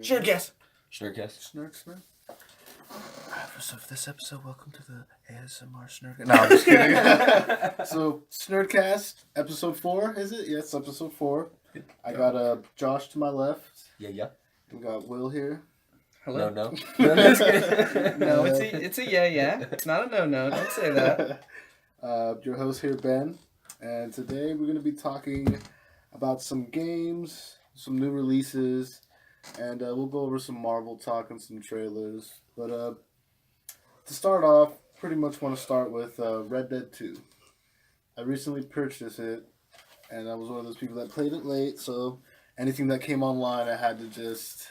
Shnerdcast. Shnerdcast. Snurk. So for this episode, welcome to the ASMR Shnerd. No, I'm just kidding. So Shnerdcast, episode 4, is it? Yes, episode 4. I got Josh to my left. Yeah. We got Will here. Hello? No, that's good. No, it's a yeah. It's not a no. Don't say that. Your host here, Ben. And today we're going to be talking about some games, some new releases, and we'll go over some Mar-vel talk and some trailers. But to start off, pretty much want to start with Red Dead 2. I recently purchased it, and I was one of those people that played it late, so anything that came online, I had to just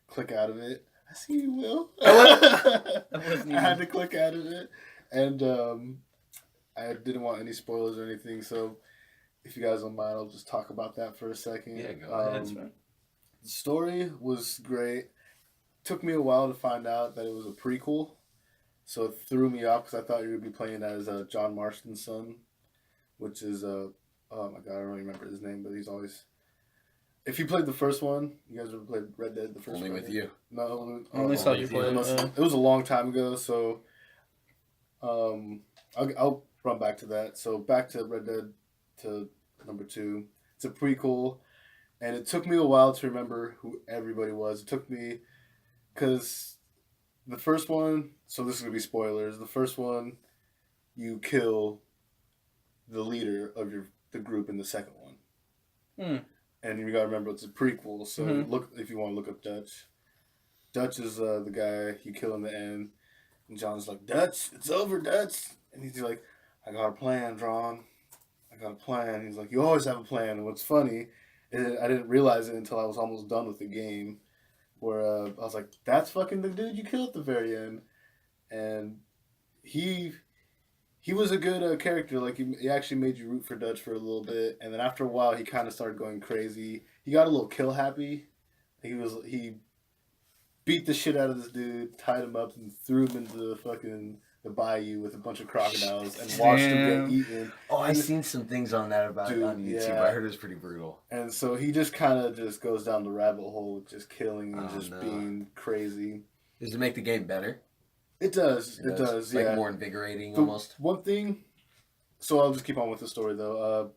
click out of it. I see you, Will. I had to click out of it, and I didn't want any spoilers or anything, so if you guys don't mind, I'll just talk about that for a second. Yeah, go ahead. The story was great. Took me a while to find out that it was a prequel, so it threw me off because I thought you would be playing as John Marston's son, which is oh my god, I don't really remember his name, but he's always. If you played the first one, you guys ever played Red Dead? The first Only one? with you. No, Only saw you play it. It was a long time ago, so I'll run back to that. So back to Red Dead to number 2. It's a prequel, and it took me a while to remember who everybody was. It took me because the first one. So this is gonna be spoilers. The first one, you kill the leader of the group in the second one. And you gotta remember it's a prequel, so look if you want to look up Dutch. Dutch is the guy you kill in the end, and John's like, Dutch, it's over, Dutch, and he's like, I got a plan, John. I got a plan. He's like, you always have a plan. And what's funny is I didn't realize it until I was almost done with the game, where I was like, that's fucking the dude you killed at the very end, and he was a good character. Like, he actually made you root for Dutch for a little bit, and then after a while, he kind of started going crazy. He got a little kill happy. He beat the shit out of this dude, tied him up, and threw him into the bayou with a bunch of crocodiles, and watched him get eaten. Oh, I've seen some things on that about it on YouTube. Yeah. I heard it was pretty brutal. And so he just kind of just goes down the rabbit hole with just killing and being crazy. Does it make the game better? It does. It does. Like yeah. more invigorating, almost. One thing. So I'll just keep on with the story though.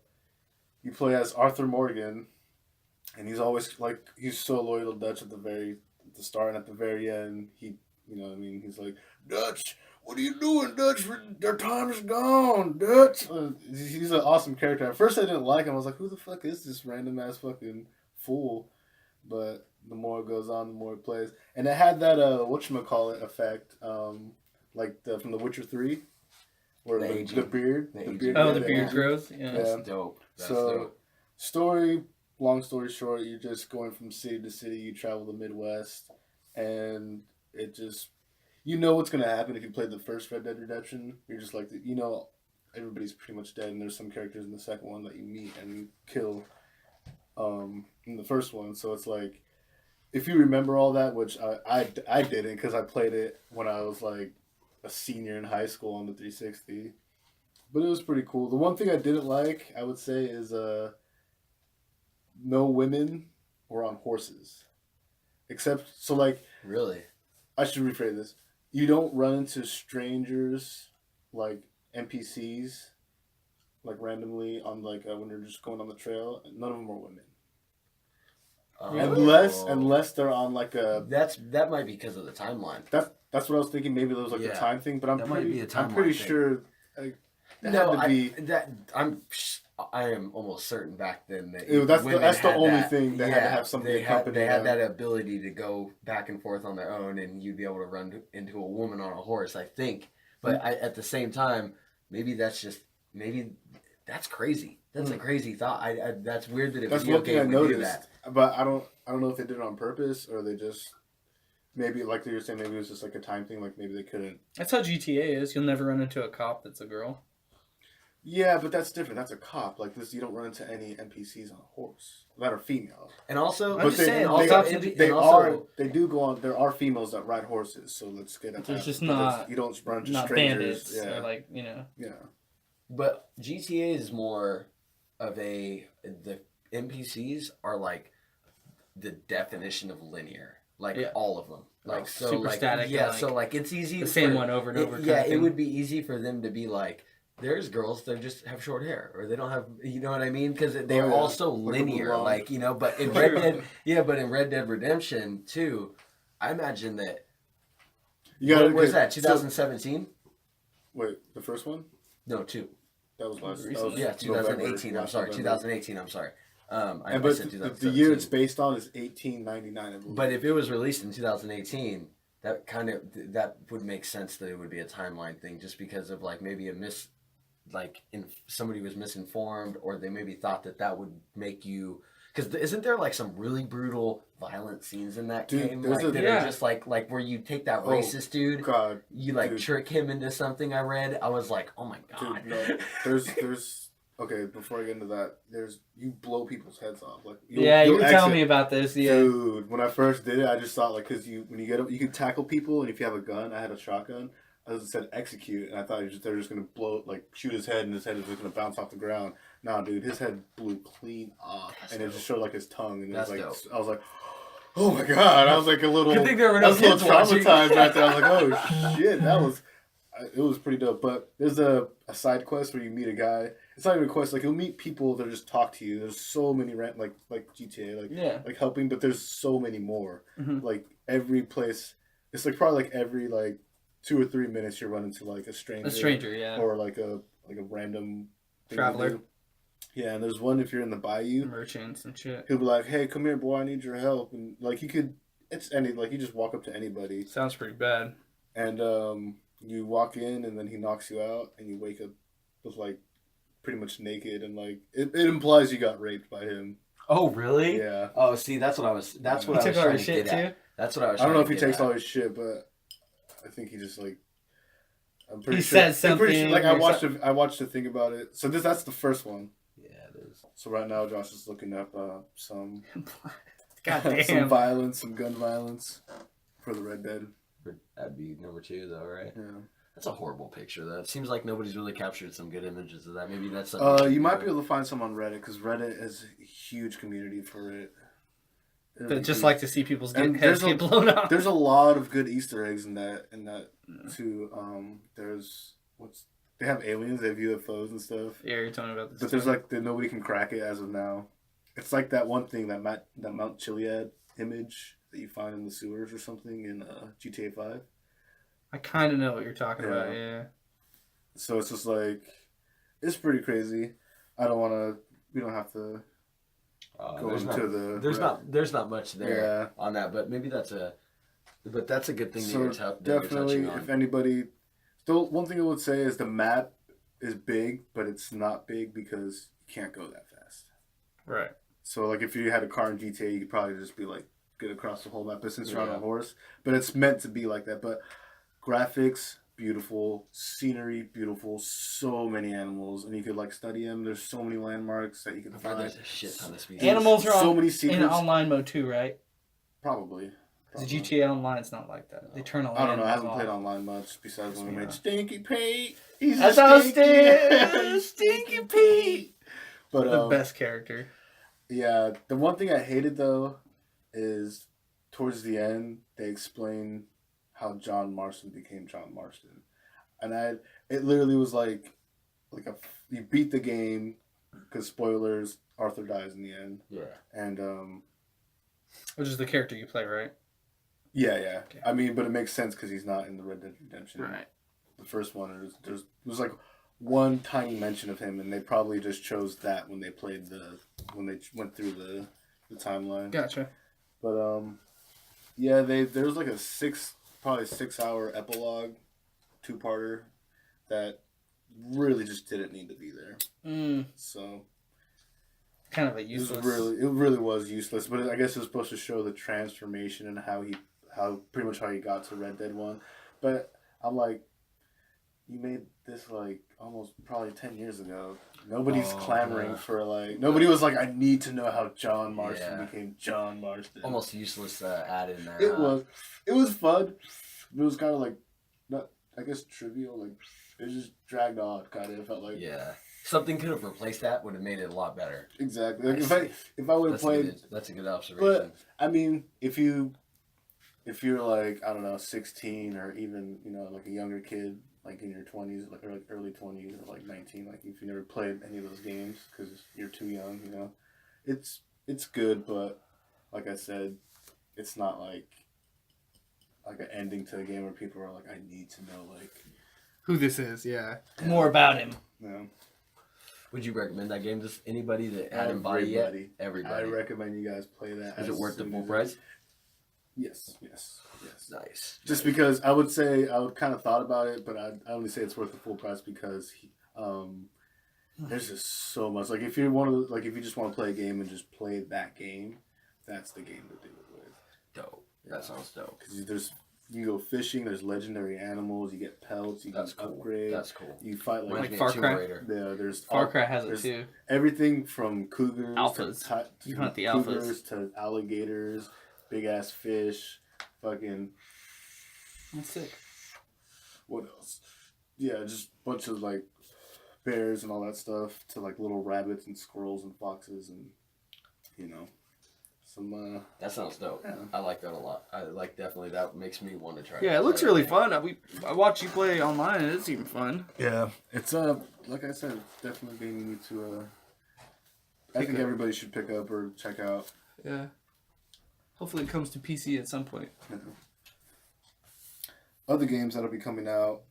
You play as Arthur Morgan, and he's always he's so loyal to Dutch at the start, and at the very end, he's like, Dutch, what are you doing, Dutch? Their time is gone, Dutch. He's an awesome character. At first, I didn't like him. I was like, who the fuck is this random ass fucking fool? But the more it goes on, the more it plays. And it had that whatchamacallit effect, from The Witcher 3, where the beard. The beard grows. Yeah. That's dope. Long story short, you're just going from city to city. You travel the Midwest, and it just, what's going to happen if you played the first Red Dead Redemption. You're just like, everybody's pretty much dead, and there's some characters in the second one that you meet and kill in the first one. So it's like, if you remember all that, which I didn't, because I played it when I was like a senior in high school on the 360, but it was pretty cool. The one thing I didn't like, I would say, is no women were on horses, Really, I should rephrase this. You don't run into strangers, like NPCs, like randomly on when you're just going on the trail. None of them are women. Unless they're on that might be because of the timeline. That's what I was thinking. Maybe there was a time thing, but I'm pretty sure. I am almost certain back then that that's the only thing they had to have somebody accompany them. They had that ability to go back and forth on their own, and you'd be able to run into a woman on a horse, I think. But at the same time, maybe that's crazy. That's a crazy thought. That's weird that a video game would do that. But I don't know if they did it on purpose or they just maybe, like you were saying, maybe it was just like a time thing. Like maybe they couldn't. That's how GTA is. You'll never run into a cop that's a girl. Yeah, but that's different. That's a cop. Like this, you don't run into any NPCs on a horse that are female. And also, there are females that ride horses. So let's get at that. There's just not. You don't run into not strangers. bandits. Yeah. Yeah. But GTA is more of the NPCs are like the definition of linear. like Yeah. all of them. Like so, super like static. yeah, and, so like it's easy. the same one over and over. Yeah, kind of it thing. would be easy for them to be like, there's girls that just have short hair, or they don't have, you know what I mean? Because they're all so Like a linear, blonde. like you know. But in Red Dead, yeah, but in Red Dead Redemption 2, I imagine that. You gotta What was get- that? 2017? Wait, the first one? No, 2. That was last. That Recently. was Yeah, November, 2018. I'm last sorry, November. 2018. I'm sorry. I And but said the year 2017. it's based on is 1899. I believe. But if it was released in 2018, that would make sense that it would be a timeline thing, just because of like maybe somebody was misinformed, or they maybe thought that would make you. Because isn't there like some really brutal, violent scenes in that Dude, game, there's like a- that Yeah. are just like where you take that Oh, racist dude, God, you like dude. trick him into something. I read, I was like, oh my god. dude, no, there's okay. Before I get into that, you blow people's heads off. Like you you'll were telling exit. me about this. Yeah. Dude, when I first did it, I just thought like because when you get up, you can tackle people, and if you have a gun, I had a shotgun. I said execute, and I thought they're just gonna shoot his head, and his head is just gonna bounce off the ground. Nah, dude, his head blew clean off, That's and it dope. just showed like his tongue, and it was That's like dope. I was like, oh my god, I was like a little, Good thing there were I no was a little kids watching. traumatized right there. I was like, oh shit, it was pretty dope. But there's a side quest where you meet a guy. It's not even a quest. Like you'll meet people that just talk to you. There's so many like GTA, Yeah. like helping, but there's so many more. Mhm. Like every place, it's like probably like every 2 or 3 minutes you run into like a stranger. A stranger. Yeah. Or like a random thing to Traveler. do. Yeah, and there's one if you're in the bayou. Merchants and shit. He'll be like, "Hey, come here, boy. I need your help." And like you just walk up to anybody, Sounds pretty bad. and you walk in, and then he knocks you out, and you wake up with like pretty much naked, and like it implies you got raped by him. Oh really? Yeah. Oh, see, that's what I was. That's what He I was took all trying your to shit get at. too. That's what I was. I don't know if trying he to takes get all at. his shit, but I think he just like. I'm pretty He sure. said I'm pretty something sure, like I or watched a thing about it. So that's the first one. Yeah, it is. So right now Josh is looking up some God some damn. violence, some gun violence for the Red Dead. That'd be number 2, though, right? Yeah. That's a horrible picture, though. It seems like nobody's really captured some good images of that. Maybe that's something. You might be able to find some on Reddit because Reddit is a huge community for it. That just like to see people's And heads there's get blown off. There's a lot of good Easter eggs in that too. There's they have aliens, they have UFOs and stuff. Yeah, you're telling me about this. But there's like nobody can crack it as of now. It's like that one thing that Mount Chiliad image that you find in the sewers or something in GTA 5. I kind of know what you're talking about. Yeah. Yeah. So it's just like it's pretty crazy. I don't want to. We don't have to go into the. There's not much there Yeah. on that, but maybe that's a good thing So that you're definitely, touching on. if anybody, still one thing I would say is the map is big, but it's not big because you can't go that fast. Right. So like if you had a car in GTA, you could probably just be like get across the whole map since you're on Yeah. a horse. But it's meant to be like that. But graphics beautiful, scenery beautiful, so many animals, and you could like study them. There's so many landmarks that you can I've heard find. there's a shit ton of species. Animals are so on, many in secrets. online mode too, right? Probably. The GTA Online's not like that. They turn a I don't know. I haven't off. played online much besides when we me made not. Stinky Pete. He's That's a how stinky, Stinky Pete. But The best character. yeah, the one thing I hated though is towards the end they explain how John Marston became John Marston, and it literally was like you beat the game because spoilers, Arthur dies in the end, Yeah. and Which is the character you play, right? yeah. Okay. I mean, but it makes sense because he's not in the Red Dead Redemption. Right. The first one, there was like one tiny mention of him, and they probably just chose that when they went through the timeline. Gotcha. But yeah, there was like probably 6 hour epilogue, 2-parter that really just didn't need to be there. So Kind of a useless. it really was useless. But I guess it was supposed to show the transformation and how he got to Red Dead 1. But I'm like, you made this like almost probably 10 years ago. Nobody's clamoring for like. Nobody was like, I need to know how John Marston became John Marston. Almost useless add in there. It was fun. It was kind of like, not I guess trivial. Like it just dragged on. Kind of. It felt like something could have replaced that. Would have made it a lot better. exactly. Like if I would have played. That's a good observation. But I mean, if you if you're like, I don't know, 16 or even, like a younger kid, like in your 20s, like, or like early 20s or like 19, like if you never played any of those games because you're too young, it's good, but like I said, it's not like an ending to a game where people are like, I need to know like Who this is? Yeah. More about him. Would you recommend that game to anybody that hadn't bought it yet? Everybody. Everybody. I recommend you guys play that. Is it worth the soon full as price? Yes. Nice. Just because I would kind of thought about it, but I only say it's worth the full price because there's just so much. Like if you just want to play a game and just play that game, that's the game to do it with. Dope. That sounds dope. Because you can go fishing. There's legendary animals. You get pelts. You can upgrade. That's cool. You fight Like Far Cry. Yeah, there's Far Cry has it too. Everything from cougars, Alphas. to You hunt the cougars alphas. to alligators, big ass fish, fucking. That's sick. What else? Yeah, just a bunch of like bears and all that stuff to like little rabbits and squirrels and foxes and some. That sounds dope. Yeah. I like that a lot. I like definitely that makes me want to try. Yeah, it looks really fun. I watch you play online and it's even fun. Yeah, it's like I said, definitely a game you need to. I think everybody should pick up or check out. Yeah. Hopefully it comes to PC at some point. Other games that'll be coming out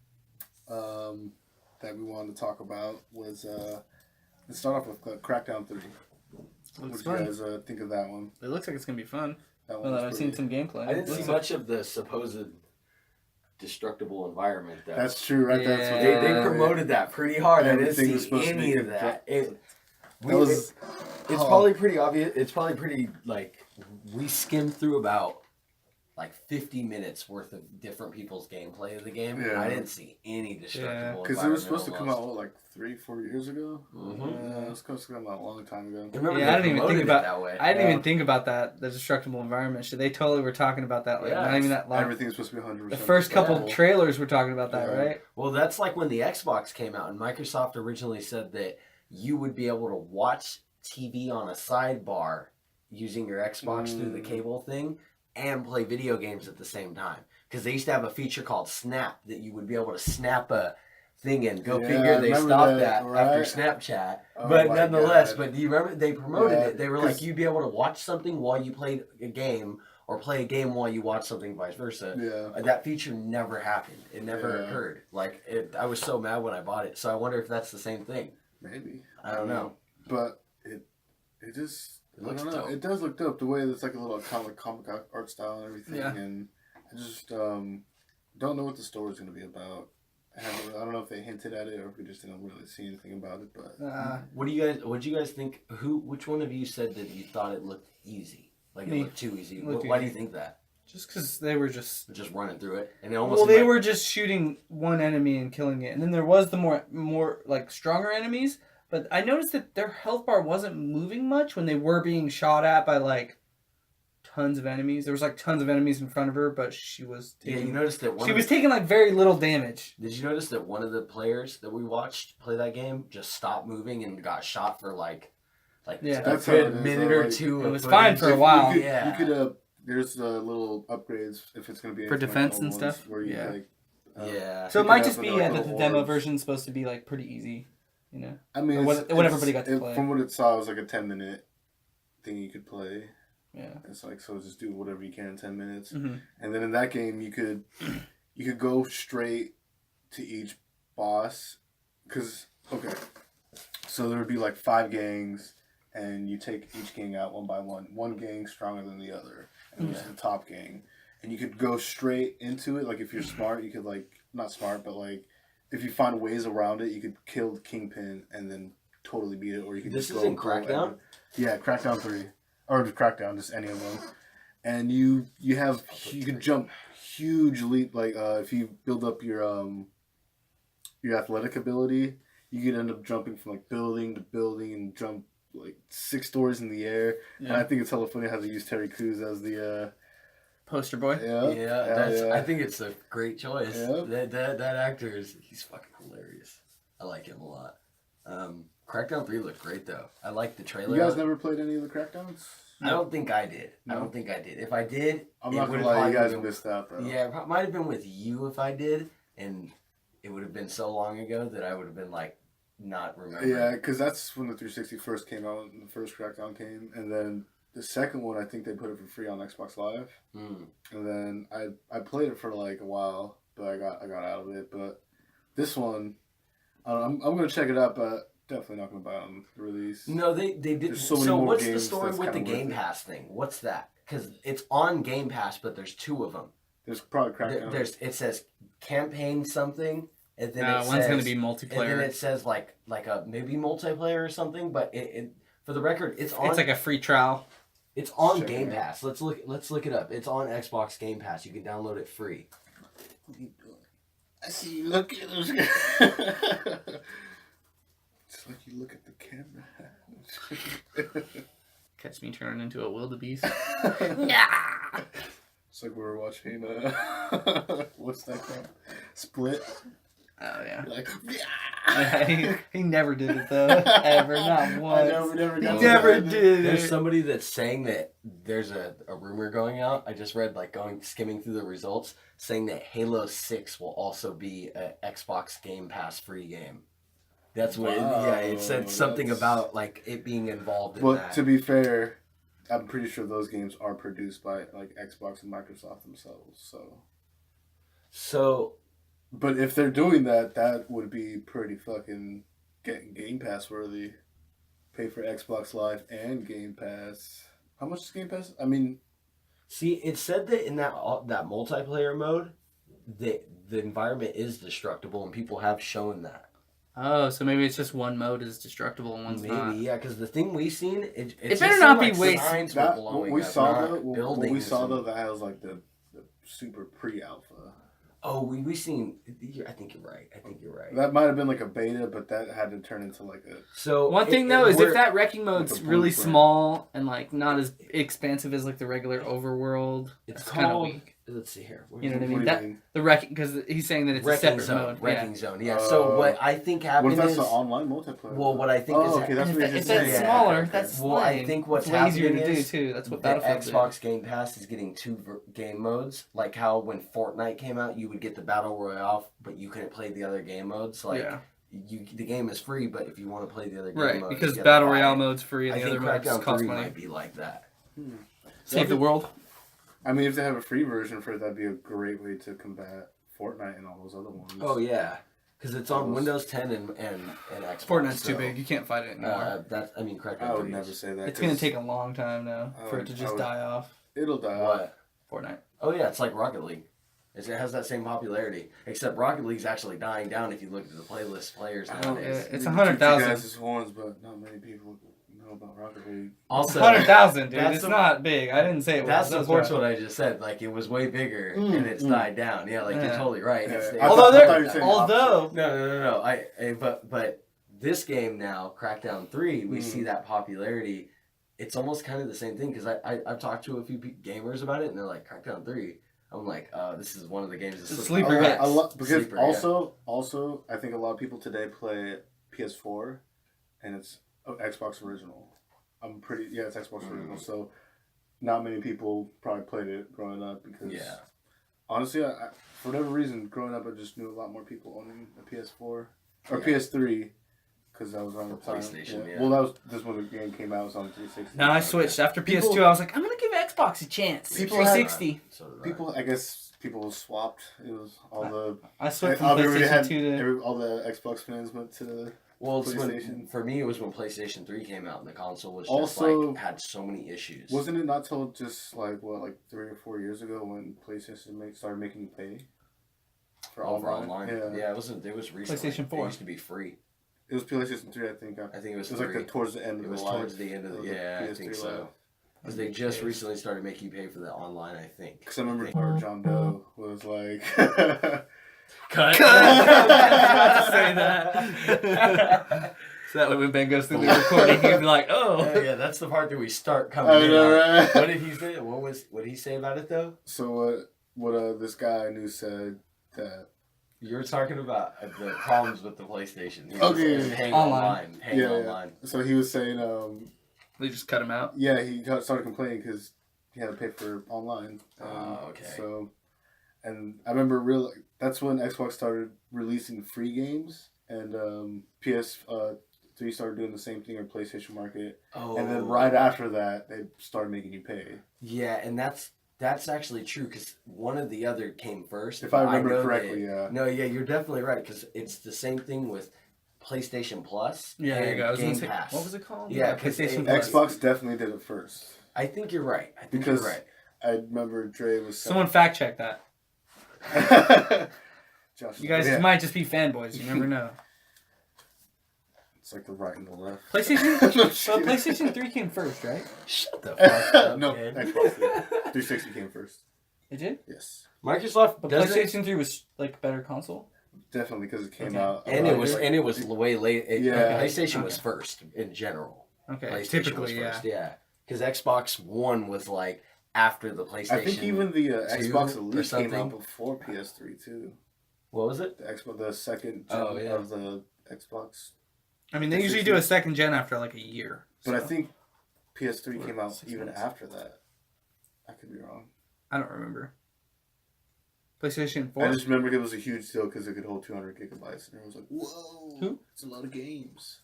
that we wanted to talk about was let's start off with Crackdown 3. What Looks did you fun. guys think of that one? It looks like it's gonna be fun. That Well, was I've seen some gameplay. I didn't see Looks much of the supposed destructible environment though. That's true, right? That's what Yeah. They promoted that pretty hard. I Everything didn't was see supposed to any be of that. It's oh. probably pretty obvious. It's probably pretty like we skimmed through about like 50 minutes worth of different people's gameplay of the game. Yeah. I didn't see any destructible. Because it was supposed to environment come out like 3-4 years ago. Mhm. Yeah, it was supposed to come out a long time ago. Remember Yeah, I they didn't even promoted think it about. that way. I didn't even think about that. The destructible environment shit. They totally were talking about that. Like Yeah, not even that long. Everything's supposed to be 100%. The first couple destructible. trailers were talking about that, Yeah. right? Well, that's like when the Xbox came out, and Microsoft originally said that you would be able to watch TV on a sidebar using your Xbox through the cable thing and play video games at the same time. Because they used to have a feature called Snap that you would be able to snap a thing and go Yeah, figure I they remember stopped that, that right? after Snapchat. Oh but my nonetheless, God. but do you remember they promoted Yeah, it? They were like 'cause- you'd be able to watch something while you played a game or play a game while you watch something, vice versa. Yeah. That feature never happened. It never Yeah. occurred. I was so mad when I bought it. So I wonder if that's the same thing. Maybe. I don't know. But it just. It looks I don't know. dope. It does look dope. The way it's like a little comic art style and everything. Yeah. And I just don't know what the story's going to be about. I don't know if they hinted at it or if we just didn't really see anything about it. But What do you guys think? Which one of you said that you thought it looked easy? Like Me. it looked too easy. It looked Why do you easy. think that? Just because they were just. Just running through it, and it almost. Well, they seemed were just shooting one enemy and killing it, and then there was the more like stronger enemies. But I noticed that their health bar wasn't moving much when they were being shot at by like tons of enemies. There was like tons of enemies in front of her, but she was Yeah, taking. you noticed that She was taking like very little damage. Did you notice that one of the players that we watched play that game just stopped moving and got shot for like Yeah. a That's how it good is, minute though, or like, two? it of was footage. fine for a while. Yeah. You could there's little upgrades if it's going to be For defense and instrumental ones stuff? Where you Yeah. like, Yeah. So it you might could just have be like that the little demo orbs. version's supposed to be like pretty easy, you know. I mean, Or it's- what everybody got to it- play. From what it saw, it was like a 10-minute thing you could play. Yeah. It's like, so just do whatever you can in 10 minutes. Mm-hmm. And then in that game, you could go straight to each boss. Because, okay, so there would be like 5 gangs, and you take each gang out one by one. One gang stronger than the other, and it's the top gang. And you could go straight into it. Like, if you're smart, you could, like, not smart, but, like, if you find ways around it, you could kill the Kingpin and then totally beat it. Or you could This just is in Crackdown? Yeah, Crackdown 3. Or just Crackdown, just any of them. And you can jump huge leap, like, if you build up your athletic ability, you could end up jumping from, like, building to building and jump, like, 6 stories in the air. Yeah. And I think it's hella funny how they use Terry Crews as the, Poster boy. I think it's a great choice. Yeah. That actor he's fucking hilarious. I like him a lot. Crackdown 3 looked great though. I liked the trailer. You guys never played any of the Crackdowns? I don't think I did. No. I don't think I did. If I did, I'm it not gonna would've lie, you probably guys been- missed out though. Yeah, it might have been with you if I did, and it would have been so long ago that I would have been like not remembering. Yeah, because that's when the 360 first came out, and the first Crackdown came, and then the second one, I think they put it for free on Xbox Live, Mm. and then I played it for like a while, but I got out of it. But this one, I don't know, I'm gonna check it out, but definitely not gonna buy it on release. No, they did. There's So, so many more what's the games story that's with the kinda worth Game it. Pass thing? What's that? Because it's on Game Pass, but there's two of them. There's probably Crackdown. It says campaign something, and then it one's says, gonna be and then multiplayer. it says like a maybe multiplayer or something. But it for the record, it's on. It's like a free trial. It's on Check it Game out. Pass. Let's look it up. It's on Xbox Game Pass. You can download it free. I see you look at those. It's like you look at the camera. Catch me turning into a wildebeest. It's like we were watching. What's that called? Split. Oh yeah. You're like, he never did it though. Ever, not once. I know we never got He to never that. did There's it. somebody that's saying that there's a rumor going out. I just read skimming through the results saying that Halo 6 will also be a Xbox Game Pass free game. That's what it said something that's- about like it being involved in Well, that. to be fair, I'm pretty sure those games are produced by like Xbox and Microsoft themselves. So But if they're doing that, that would be pretty fucking Game Pass worthy. Pay for Xbox Live and Game Pass. How much is Game Pass? I mean, see, it said that in that multiplayer mode, the environment is destructible, and people have shown that. Oh, so maybe it's just one mode is destructible and one's Maybe, not. yeah, because the thing we seen, it better just not seemed be like waste- signs were that, blowing what we up, saw not though, what we buildings saw and- though, that has like the super pre-alpha. Oh, we seen. I think you're right. That might have been like a beta, but that had to turn into like a. So One thing though is we're- if that wrecking mode's Like a really blueprint. small and like not as expansive as like the regular overworld, it's it's kind of called. weak. Let's see here. You know what I What mean? do That you mean? the wrecking because he's saying that it's a Wrecking separate zone. mode. Wrecking zone. Yeah. So Oh. what I think What happened if that's is, the online multiplayer? well, what I think Oh, is okay, that that's And what if, you if just that's said. yeah, smaller, okay. that's well, I lame. think what's it's way easier happening to do is too. That's what the Battlefield did. Xbox Game Pass is getting two game modes. Like how when Fortnite came out, you would get the Battle Royale, but you couldn't play the other game modes. Like Yeah, the game is free, but if you want to play the other game right. modes, Because you gotta Battle buy Royale it. mode's free and I the think other modes Crackdown cost 3 money. might be like that. Save the world. I mean, if they have a free version for it, that'd be a great way to combat Fortnite and all those other ones. Oh yeah, because it's on Windows 10 and Xbox. Fortnite's too so, big. You can't fight it anymore. Crackdown I would 3 never is- say that. It's gonna 'cause take a long time now for it to just die off. It'll die off. What? Fortnite. Oh yeah, it's like Rocket League. It has that same popularity, except Rocket League's actually dying down if you look at the playlist players nowadays. It's You 100,000. guys' horns, but not many people know about Rocket League. Also, 100,000, dude. that's It's the- not big. I didn't say it was. that That's supports right. what I just said. Like it was way bigger Mm, and it's mm. died down. Yeah, like you're Yeah. totally right. Yeah. It's- I Although thought- I thought there, you were saying the although no. But this game now, Crackdown 3, we see that popularity. It's almost kind of the same thing because I've talked to a few gamers about it and they're like Crackdown 3. I'm like, this is one of the games that's It's a slipping sleeper away. hit. Because Sleeper, yeah. also, I think a lot of people today play PS4, and it's Xbox original. It's Xbox original. So, not many people probably played it growing up because, Yeah. honestly, I for whatever reason, growing up, I just knew a lot more people owning a PS4 or Yeah. PS3 because that was on the For time. PlayStation, yeah. Well, that was just when the game came out. It was on 360. no, I switched after PS2. People- I was like, I'm gonna give Xbox a chance. People 360. So did I. People swapped. It was all the. I switched from Everybody PlayStation 2 to. all the Xbox fans went to. Well, it's PlayStation. for me, it was when PlayStation 3 came out and the console was just Also- like had so many issues. Wasn't it not till just like 3 or 4 years ago when PlayStation started making you pay for Over online? online? Yeah. It wasn't. It was recently. PlayStation 4. It used to be free. It was PlayStation 3, I think. I think it was It was 3. like towards the end of It the was life. towards the end of the of yeah. I PS3 think so. life. Because they just recently started making you pay for the online. I think. Because I remember our John Doe was like, Cut. to say that. So that way when Ben goes through the recording, he'd be like, Oh oh. yeah, that's the part that we start coming I in know, on. right? What did he say? What did he say about it though? so what this guy I knew said that You're talking about the problems with the PlayStation. Okay. Hang Online. online. So he was saying, They just cut him out. yeah, he started complaining because he had to pay for online. Okay. So, and I remember that's when Xbox started releasing free games, and PS3 started doing the same thing in PlayStation Market. Oh. And then right after that, they started making you pay. Yeah, and that's actually true because one of the other came first. If I remember know correctly, yeah. No, yeah, you're definitely right because it's the same thing with PlayStation Plus. Yeah, there you and go. I was gonna Game say, Pass. what was it called? Yeah, PlayStation Plus. Xbox definitely did it first. I think you're right. Because you're right. I remember Dre was saying... Someone fact check that. Josh, You guys might just be fanboys. You never know. It's like the right and the left. PlayStation. So PlayStation 3 came first, right? Shut the fuck up, No, man. Xbox did. 360 came first. It did. Yes. Microsoft But doesn't, PlayStation 3 was like a better console. Definitely because it came Okay. out. and it was way late. Yeah. PlayStation was Okay. first in general. Okay, PlayStation typically, was first, yeah. Because Xbox One was like after the PlayStation. I think even the 2 Xbox or Elite came something. out before PS3 too. What was it? The second gen Oh, yeah. of the Xbox. I mean, they usually do a second gen after like a year. But I so. think PS3 Or came out 6 even months. after that. I could be wrong. I don't remember. PlayStation 4. I just remember it was a huge deal because it could hold 200 gigabytes, and I was like, "Whoa, Who? It's a lot of games.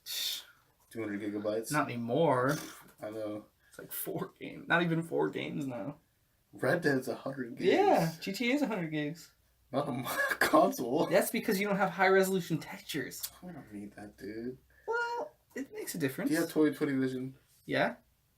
200 gigabytes. Not anymore. I know. It's like 4 games. Not even 4 games now. Red Dead's 100 gigs. Yeah, GTA is 100 gigs. Not on my console. That's because you don't have high resolution textures. I don't need that, dude. Well, it makes a difference. Do you have 20/20 vision? Yeah,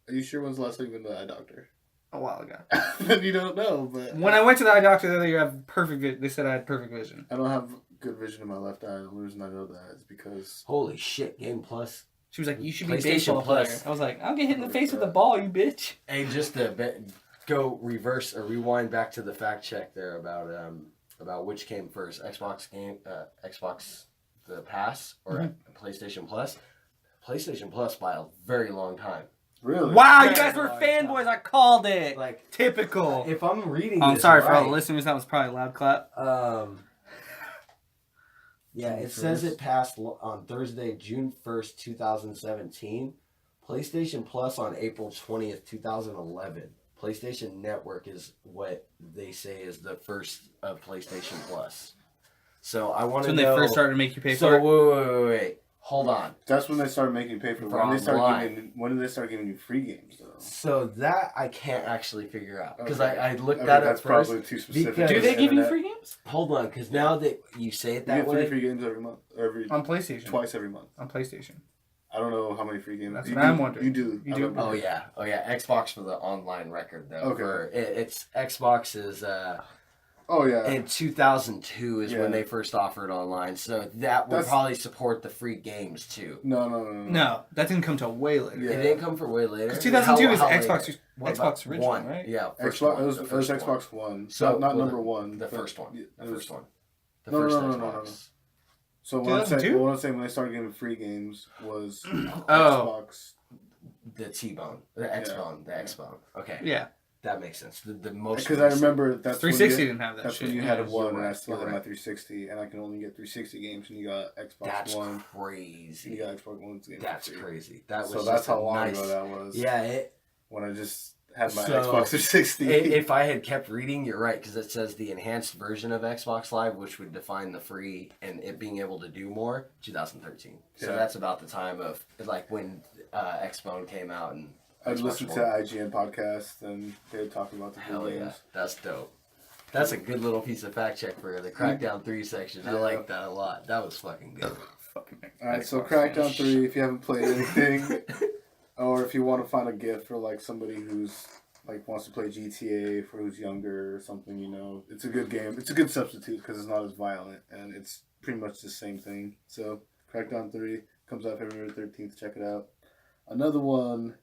Are you sure when's the last time you've been to the eye doctor? a while ago. Then you don't know, but When I went to the eye doctor the other year, I have perfect. They said I had perfect vision. I don't have good vision in my left eye. The only reason I know that is because Holy shit, Game Plus. She was like, "You should be a PlayStation baseball player." Plus. I was like, "I'll get hit in the face with a ball, you bitch." Hey, just to go reverse or rewind back to the fact check there about which came first, Xbox the Pass or PlayStation Plus. PlayStation Plus by a very long time. really. Wow, you Very guys were long fanboys. time. I called it. Like Typical. if I'm reading, I'm this sorry for all right, the listeners. That was probably a loud clap. Yeah, it says it passed on Thursday, June 1st, 2017. PlayStation Plus on April 20th, 2011. PlayStation Network is what they say is the first of PlayStation Plus. So I want That's to when know. they first started to make you pay so for it. wait. Hold on. That's when they started making you pay for it. For When they started online. when did they start giving you free games though? So that I can't actually figure out because Okay. I looked Okay, that up that's first. probably too specific. because- Do to they the give you internet. free games Hold on, because now that you say it You that get way, free games every month, on PlayStation? twice every month. On PlayStation. I don't know how many free games. That's you what do, I'm wondering. You do. You I do? remember. oh yeah, Xbox for the online record though. Okay. For it's Xbox is Oh yeah. in 2002 is Yeah. when they first offered online, so that would That's- probably support the free games too. No. No, that didn't come till way later. Yeah. It didn't come for way later. Because 2002 How is later? Xbox What Xbox about original, one? right? Yeah, first Xbox. one, It was the first one. Xbox One. So, not well, number one. The but first one. it The was- first one. The No, first no, Xbox. no. So what I'm saying, 2002? what I'm saying when they started giving free games was Oh. Xbox. The T-Bone. The X-Bone. The X-Bone. Okay. Yeah. That makes sense. The most Because I remember that's 360 when you, didn't have that that's shit. when you had yeah. one, and I right, still you're had my right. 360, and I can only get 360 games, and you got Xbox That's One. crazy. You got Xbox One's game. That's for free. crazy. That was So just that's how a long nice, ago that was. Yeah, When I just had my So, Xbox 360. if I had kept reading, you're right, because it says the enhanced version of Xbox Live, which would define the free and it being able to do more, 2013. So Yeah. that's about the time of like when Xbone came out and I'd Xbox listen One. to IGN podcasts, and they'd talk about the Hell free yeah, games. that's dope. That's a good little piece of fact check for the Crackdown 3 section. I Yeah. like that a lot. That was fucking good. Fucking Alright, so Xbox Crackdown fans. 3, if you haven't played anything, or if you want to find a gift for like somebody who's like wants to play GTA for who's younger or something, you know, it's a good game. It's a good substitute because it's not as violent and it's pretty much the same thing. So Crackdown 3 comes out February 13th. Check it out. Another one.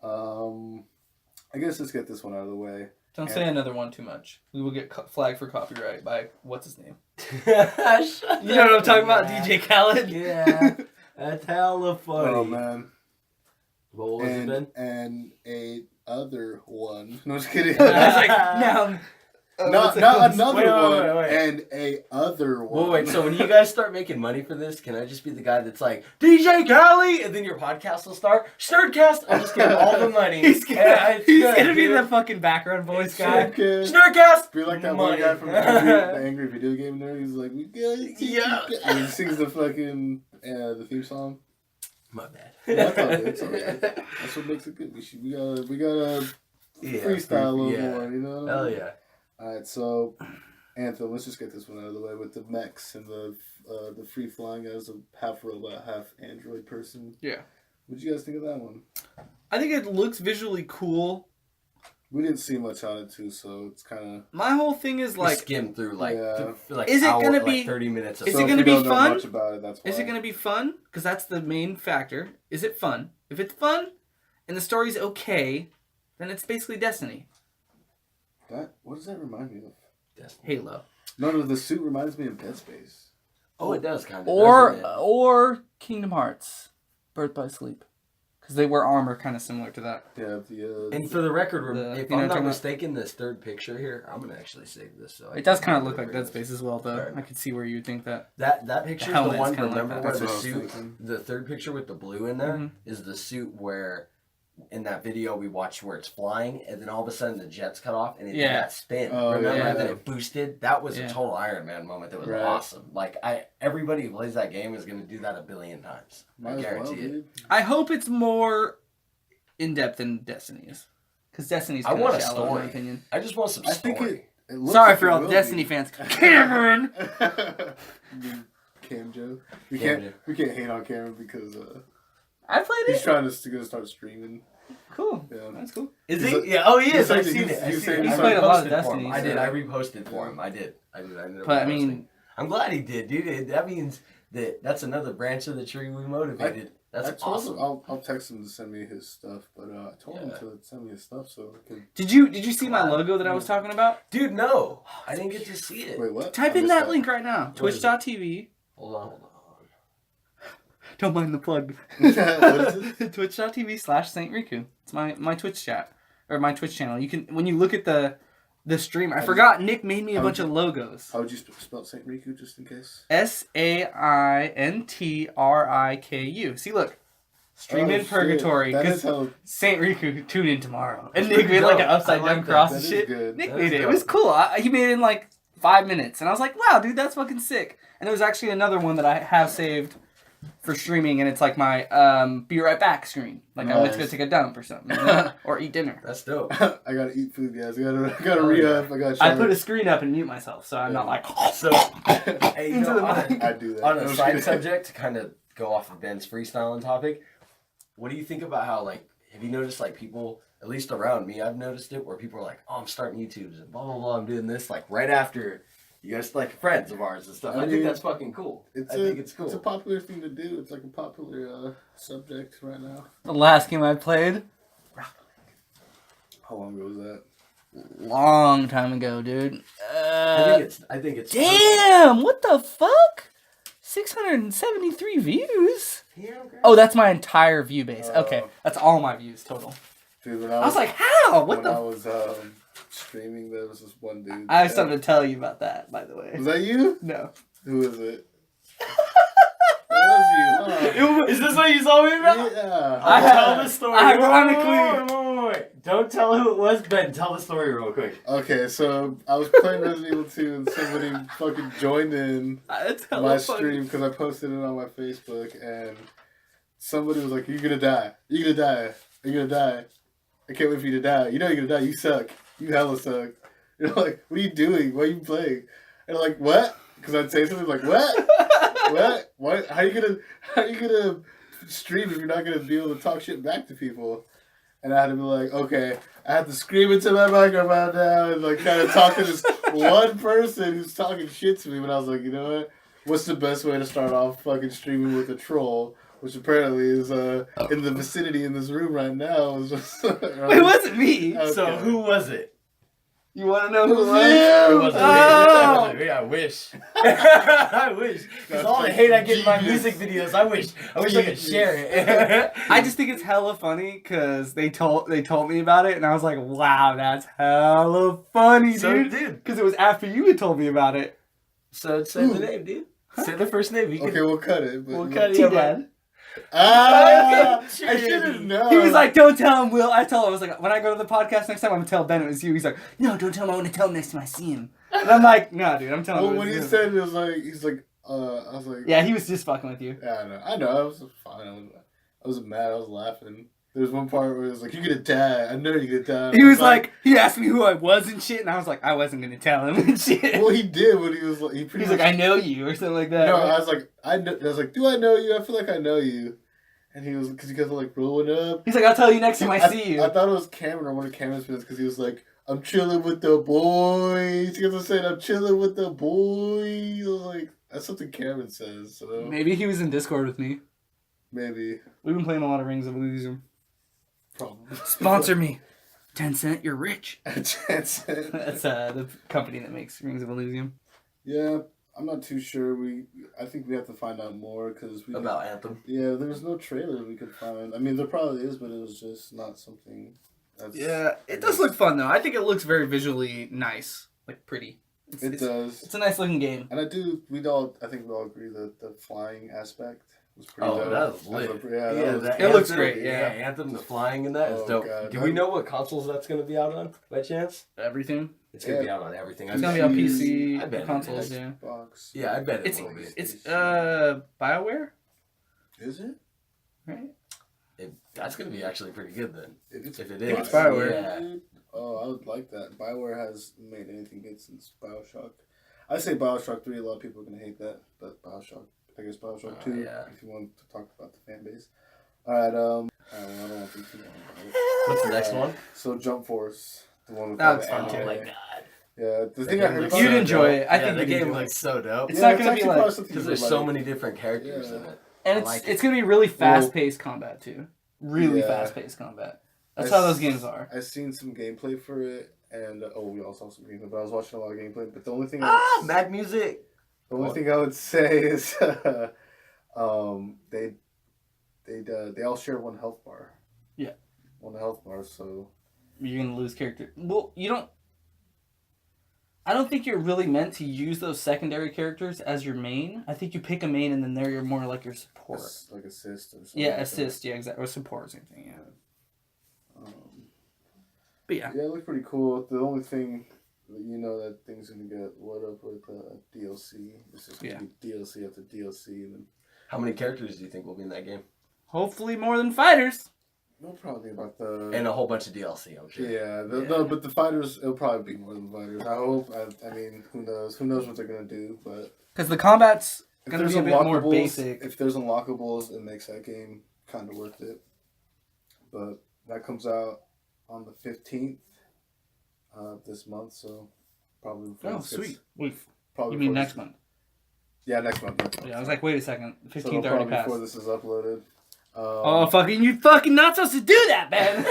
I guess let's get this one out of the way. Don't say another one too much. We will get flagged for copyright by what's his name? Shut You know what I'm talking about? Yeah. DJ Khaled. Yeah, that's hella funny. Oh man. What was it then? And a other one. No, just kidding. I was like, no. Not another one, wait. and a other one. Well, wait, so when you guys start making money for this, can I just be the guy that's like, DJ Khaled, and then your podcast will start, Shnerdcast, I'll just get all the money. He's gonna be the fucking background voice guy. Shnerdcast! Be like that Money. one guy from the angry video game nerd. He's like, we got Yeah. and he sings the fucking the theme song. My bad. That's all good. It's all good. That's what makes it good. We gotta freestyle a little more. You know what I Hell mean? yeah. All right, so Anthem. Let's just get this one out of the way with the mechs and the free flying as a half robot, half android person. Yeah. What'd you guys think of that one? I think it looks visually cool. We didn't see much on it too, so it's kind of. My whole thing is Like, like, skim through like, Yeah. Is it gonna be- like 30 minutes of Is so it if gonna we be don't know fun? much about it, that's why. is it going to be fun? Because that's the main factor. Is it fun? If it's fun and the story's okay, then it's basically Destiny. What does that remind me of? Halo. No, the suit reminds me of Dead Space. Oh, it does kind of. Or Kingdom Hearts. Birth by Sleep. Because they wear armor kind of similar to that. Yeah, And for the record, The- if you know I'm what I'm not talking mistaken, this third picture here, I'm gonna actually save this. So It does kind of look like Dead Space as well, though. Right. I could see where you would think that. That picture is the helmet's one. kinda like Remember that. where That's the what I was suit, thinking. the third picture with the blue in there, Mhm. is the suit where, in that video we watched where it's flying, and then all of a sudden the jets cut off and it did Yeah. that spin. Oh, Remember yeah. that it boosted? That was Yeah. a total Iron Man moment. That was Right. awesome. Like everybody who plays that game is gonna do that a billion times. Might I as well, guarantee it. dude. I hope it's more in-depth than Destiny is. Because Destiny's I kind want of a shallow, in my story. opinion. I just want some I story. think it looks Sorry like for it all will the Destiny be. fans. Cameron! Cam Joe. We Cam can't hate on Cameron because I played he's it. trying to start streaming. Cool. Yeah. That's cool. Is He's he? a- Yeah. Oh, he is. he's I've saying- seen he's- it. I've he's seen saying it. he's I played a lot of reposted for him. Destiny, I did. so- I reposted for him. I did. I ended up But I reposting. mean, I'm glad he did, dude. That means that's another branch of the tree we motivated. That's I told awesome. him I'll text him to send me his stuff, but I told him to send me his stuff so I could. did you see my logo that I was talking about? Dude, no. I didn't get to see it. Wait, what? Type I in missed that link right now. What is it? Twitch.tv. Hold on. Don't mind the plug. what is it? Twitch.tv/Saint Riku. It's my Twitch chat. Or my Twitch channel. You can, when you look at the stream, I forgot Nick made me a bunch of logos. How would you spell Saint Riku just in case? SAINTRIKU. See, look. Stream in shit. Purgatory. That is Because how. Saint Riku, tune in tomorrow. And That's Nick made like pretty an dope. upside I like down that. cross That and is shit. good. Nick That made is it. It dope. was cool. He made it in like 5 minutes. And I was like, wow, dude, that's fucking sick. And there was actually another one that I have saved for streaming, and it's like my be right back screen. Like I went to go Nice. take a dump or something. You know? Or eat dinner. That's dope. I gotta eat food, guys. I gotta re-up. I gotta. I put a screen up and mute myself, so I'm not like So, hey, you Into know, the mic. I do that. on No, a I'm side kidding. subject to kind of go off of Ben's freestyling topic, what do you think about how, like, have you noticed, like, people, at least around me, I've noticed it, where people are like, oh, I'm starting YouTubes and blah, blah, blah, I'm doing this, like, right after you guys, like, friends of ours and stuff. I think mean, that's fucking cool. I think it's cool. It's a popular thing to do. It's like a popular subject right now. the last game I played. How long ago was that? Long time ago, dude. I think it's Damn! What the fuck? 673 views. Yeah, okay. Oh, that's my entire view base. Okay, that's all my views total. Dude, when I was like, how? What when I the? was streaming, there was this one dude. I have something to tell you about that, by the way. Was that you? No. Who is it? That was you, huh? Is this what you saw me about? Yeah. I Tell have- the story. ironically- Wait. Don't tell who it was, Ben. Tell the story real quick. Okay, so I was playing Resident Evil 2 and somebody fucking joined in That's my hella funny. stream because I posted it on my Facebook and somebody was like, "You're gonna die. You're gonna die. You're gonna die. I can't wait for you to die. You know you're gonna die. You suck. You hella suck." You're like, "What are you doing? Why are you playing?" And I'm like, "What?" Because I'd say something like, "What? What? What? How you gonna stream if you're not gonna be able to talk shit back to people?" And I had to be like, okay, I had to scream into my microphone now and like kind of talk to this one person who's talking shit to me. But I was like, you know what? What's the best way to start off fucking streaming with a troll? Which apparently is in the vicinity in this room right now. Is just It wasn't me. Okay. So who was it? You want to know who it It was? It wasn't me. It Oh! wasn't me. I wish. I wish. Because all the hate I get in my Genius. music videos, I wish I could share it. I just think it's hella funny because they told me about it and I was like, wow, that's hella funny, So, dude. dude. Because it was after you had told me about it. So say the name, dude. Say the first name. You can, Okay, we'll cut it. But we'll cut it. T-Dad. Ah, I Shit. should have known. He was like, don't tell him, Will. I told him, I was like, when I go to the podcast next time, I'm gonna tell Ben it was you. He's like, no, don't tell him. I want to tell him next time I see him. And I'm like, no, dude, I'm telling Well, him. when he said it was like, he's like, I was like, Yeah, he was just fucking with you. yeah, I know, I was fine. I was mad. I was laughing. There was one part where it was like, "You gonna die? I know you're gonna die." He was like, he asked me who I was and shit, and I was like, I wasn't gonna tell him and shit. "Well, he did." When he was like, he pretty He's much, like, I know you, or something like that. No, I was like, I was like, "Do I know you? I feel like I know you." And he was, because you guys were like rolling up. He's like, I'll tell you next time I see you. I thought it was Cameron or one of Cameron's friends because he was like, "I'm chilling with the boys." He was saying, "I'm chilling with the boys." I was like, that's something Cameron says. So Maybe he was in Discord with me. maybe, We've been playing a lot of Rings of Elysium. probably Sponsor me. 10 cent, you're rich. Jensen. That's the company that makes Rings of Elysium. Yeah, I'm not too sure. I think we have to find out more because about Anthem. Yeah, there was no trailer we could find. I mean, there probably is, but it was just not something. Yeah, it does look fun though. I think it looks very visually nice, like pretty. It does, It's a nice looking game. and I think we all agree that the flying aspect was pretty Oh, dope. that was lit. It looks great, yeah. Anthem, the flying in that is Oh, dope. God. Do we know what consoles that's going to be out on, by chance? Everything. It's going to be out on everything. It's gonna be on I PC, bet it consoles, is. yeah. Box. Yeah, I bet it It's will be. BioWare, Is it? right? That's going to be actually pretty good then. If If it think is. it's BioWare. Yeah. Oh, I would like that. BioWare has made anything good since Bioshock. I say Bioshock 3. A lot of people are gonna hate that, but Bioshock. I guess Bioshock 2. Yeah. If you want to talk about the fan base. All right. I don't want to think too long about it. What's the next one? So Jump Force, the one with That all looks the fun, anime. too. Oh my god. Yeah, the thing That I game heard looks about You'd so enjoy dope. it. I Yeah, think the you'd game enjoy it. looks so dope. It's not gonna be actually like- probably something Because you there's would so like. many different characters Yeah. in it. And I it's like it's it. gonna be really fast paced combat too. Really Yeah. fast paced combat. That's I how those s- games are. I seen some gameplay for it, and we all saw some gameplay. But I was watching a lot of gameplay. But the only thing, Mad Music. the only thing I would say is, they all share one health bar. Yeah. One health bar. So You're gonna lose character. Well, you don't. I don't think you're really meant to use those secondary characters as your main. I think you pick a main and then they're more like your support. like assist or something. Yeah, like that. assist. Yeah, exactly. Or support, same thing. Yeah. Um, But yeah. yeah, it looked pretty cool. The only thing, that thing's gonna get what up with DLC. It's just gonna be DLC after DLC, and then How many characters do you think will be in that game? Hopefully more than fighters. we'll probably about the And a whole bunch of DLC, I'm sure. yeah, no, but the fighters, it'll probably be more than fighters. I hope. I mean, who knows? Who knows what they're gonna do? But Because the combat's if gonna there's be a bit more unlockables- basic. If there's unlockables, it makes that game kind of worth it. But that comes out on the 15th this month, so probably. before Oh, this gets- sweet. Wait, Probably you mean before next this- month? Yeah, next month. Yeah, I was like, wait a second. So 15th it'll already probably passed. before this is uploaded. Oh, you fucking not supposed to do that, man.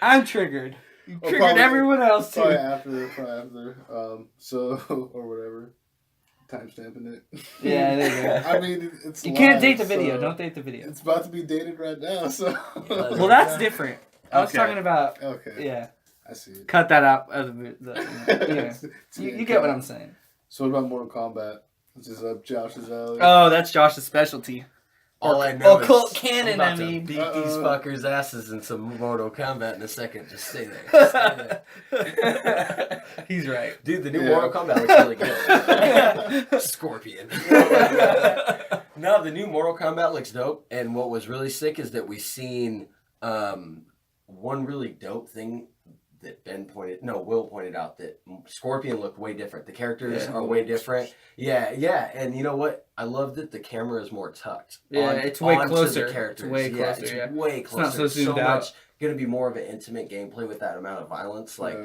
I'm triggered. You Well, triggered probably- everyone else, Probably too. after. So or whatever. Timestamping it. Yeah, there you go. I mean, it's. You can't live, date the video. so Don't date the video. It's about to be dated right now, so. Well, that's different. I was Okay. talking about, Okay. yeah. I see it. Cut that out. Yeah. It's You getting get what cut. I'm saying. So what about Mortal Kombat? Which is up Josh's alley. Oh, that's Josh's specialty. All I know Occult is canon, I'm about I to mean. beat these fuckers' asses in some Mortal Kombat in a second. Just stay there. Just stay there. He's right. Dude, the new Yeah. Mortal Kombat looks really good. Scorpion. No, the new Mortal Kombat looks dope. And what was really sick is that we seen one really dope thing that Will pointed out, that Scorpion looked way different. The characters are way different. Yeah. And you know what? I love that the camera is more tucked. It's way onto closer. The characters. It's way closer, It's yeah. way It's not closer. so zoomed out. much going to be more of an intimate gameplay with that amount of violence. Like,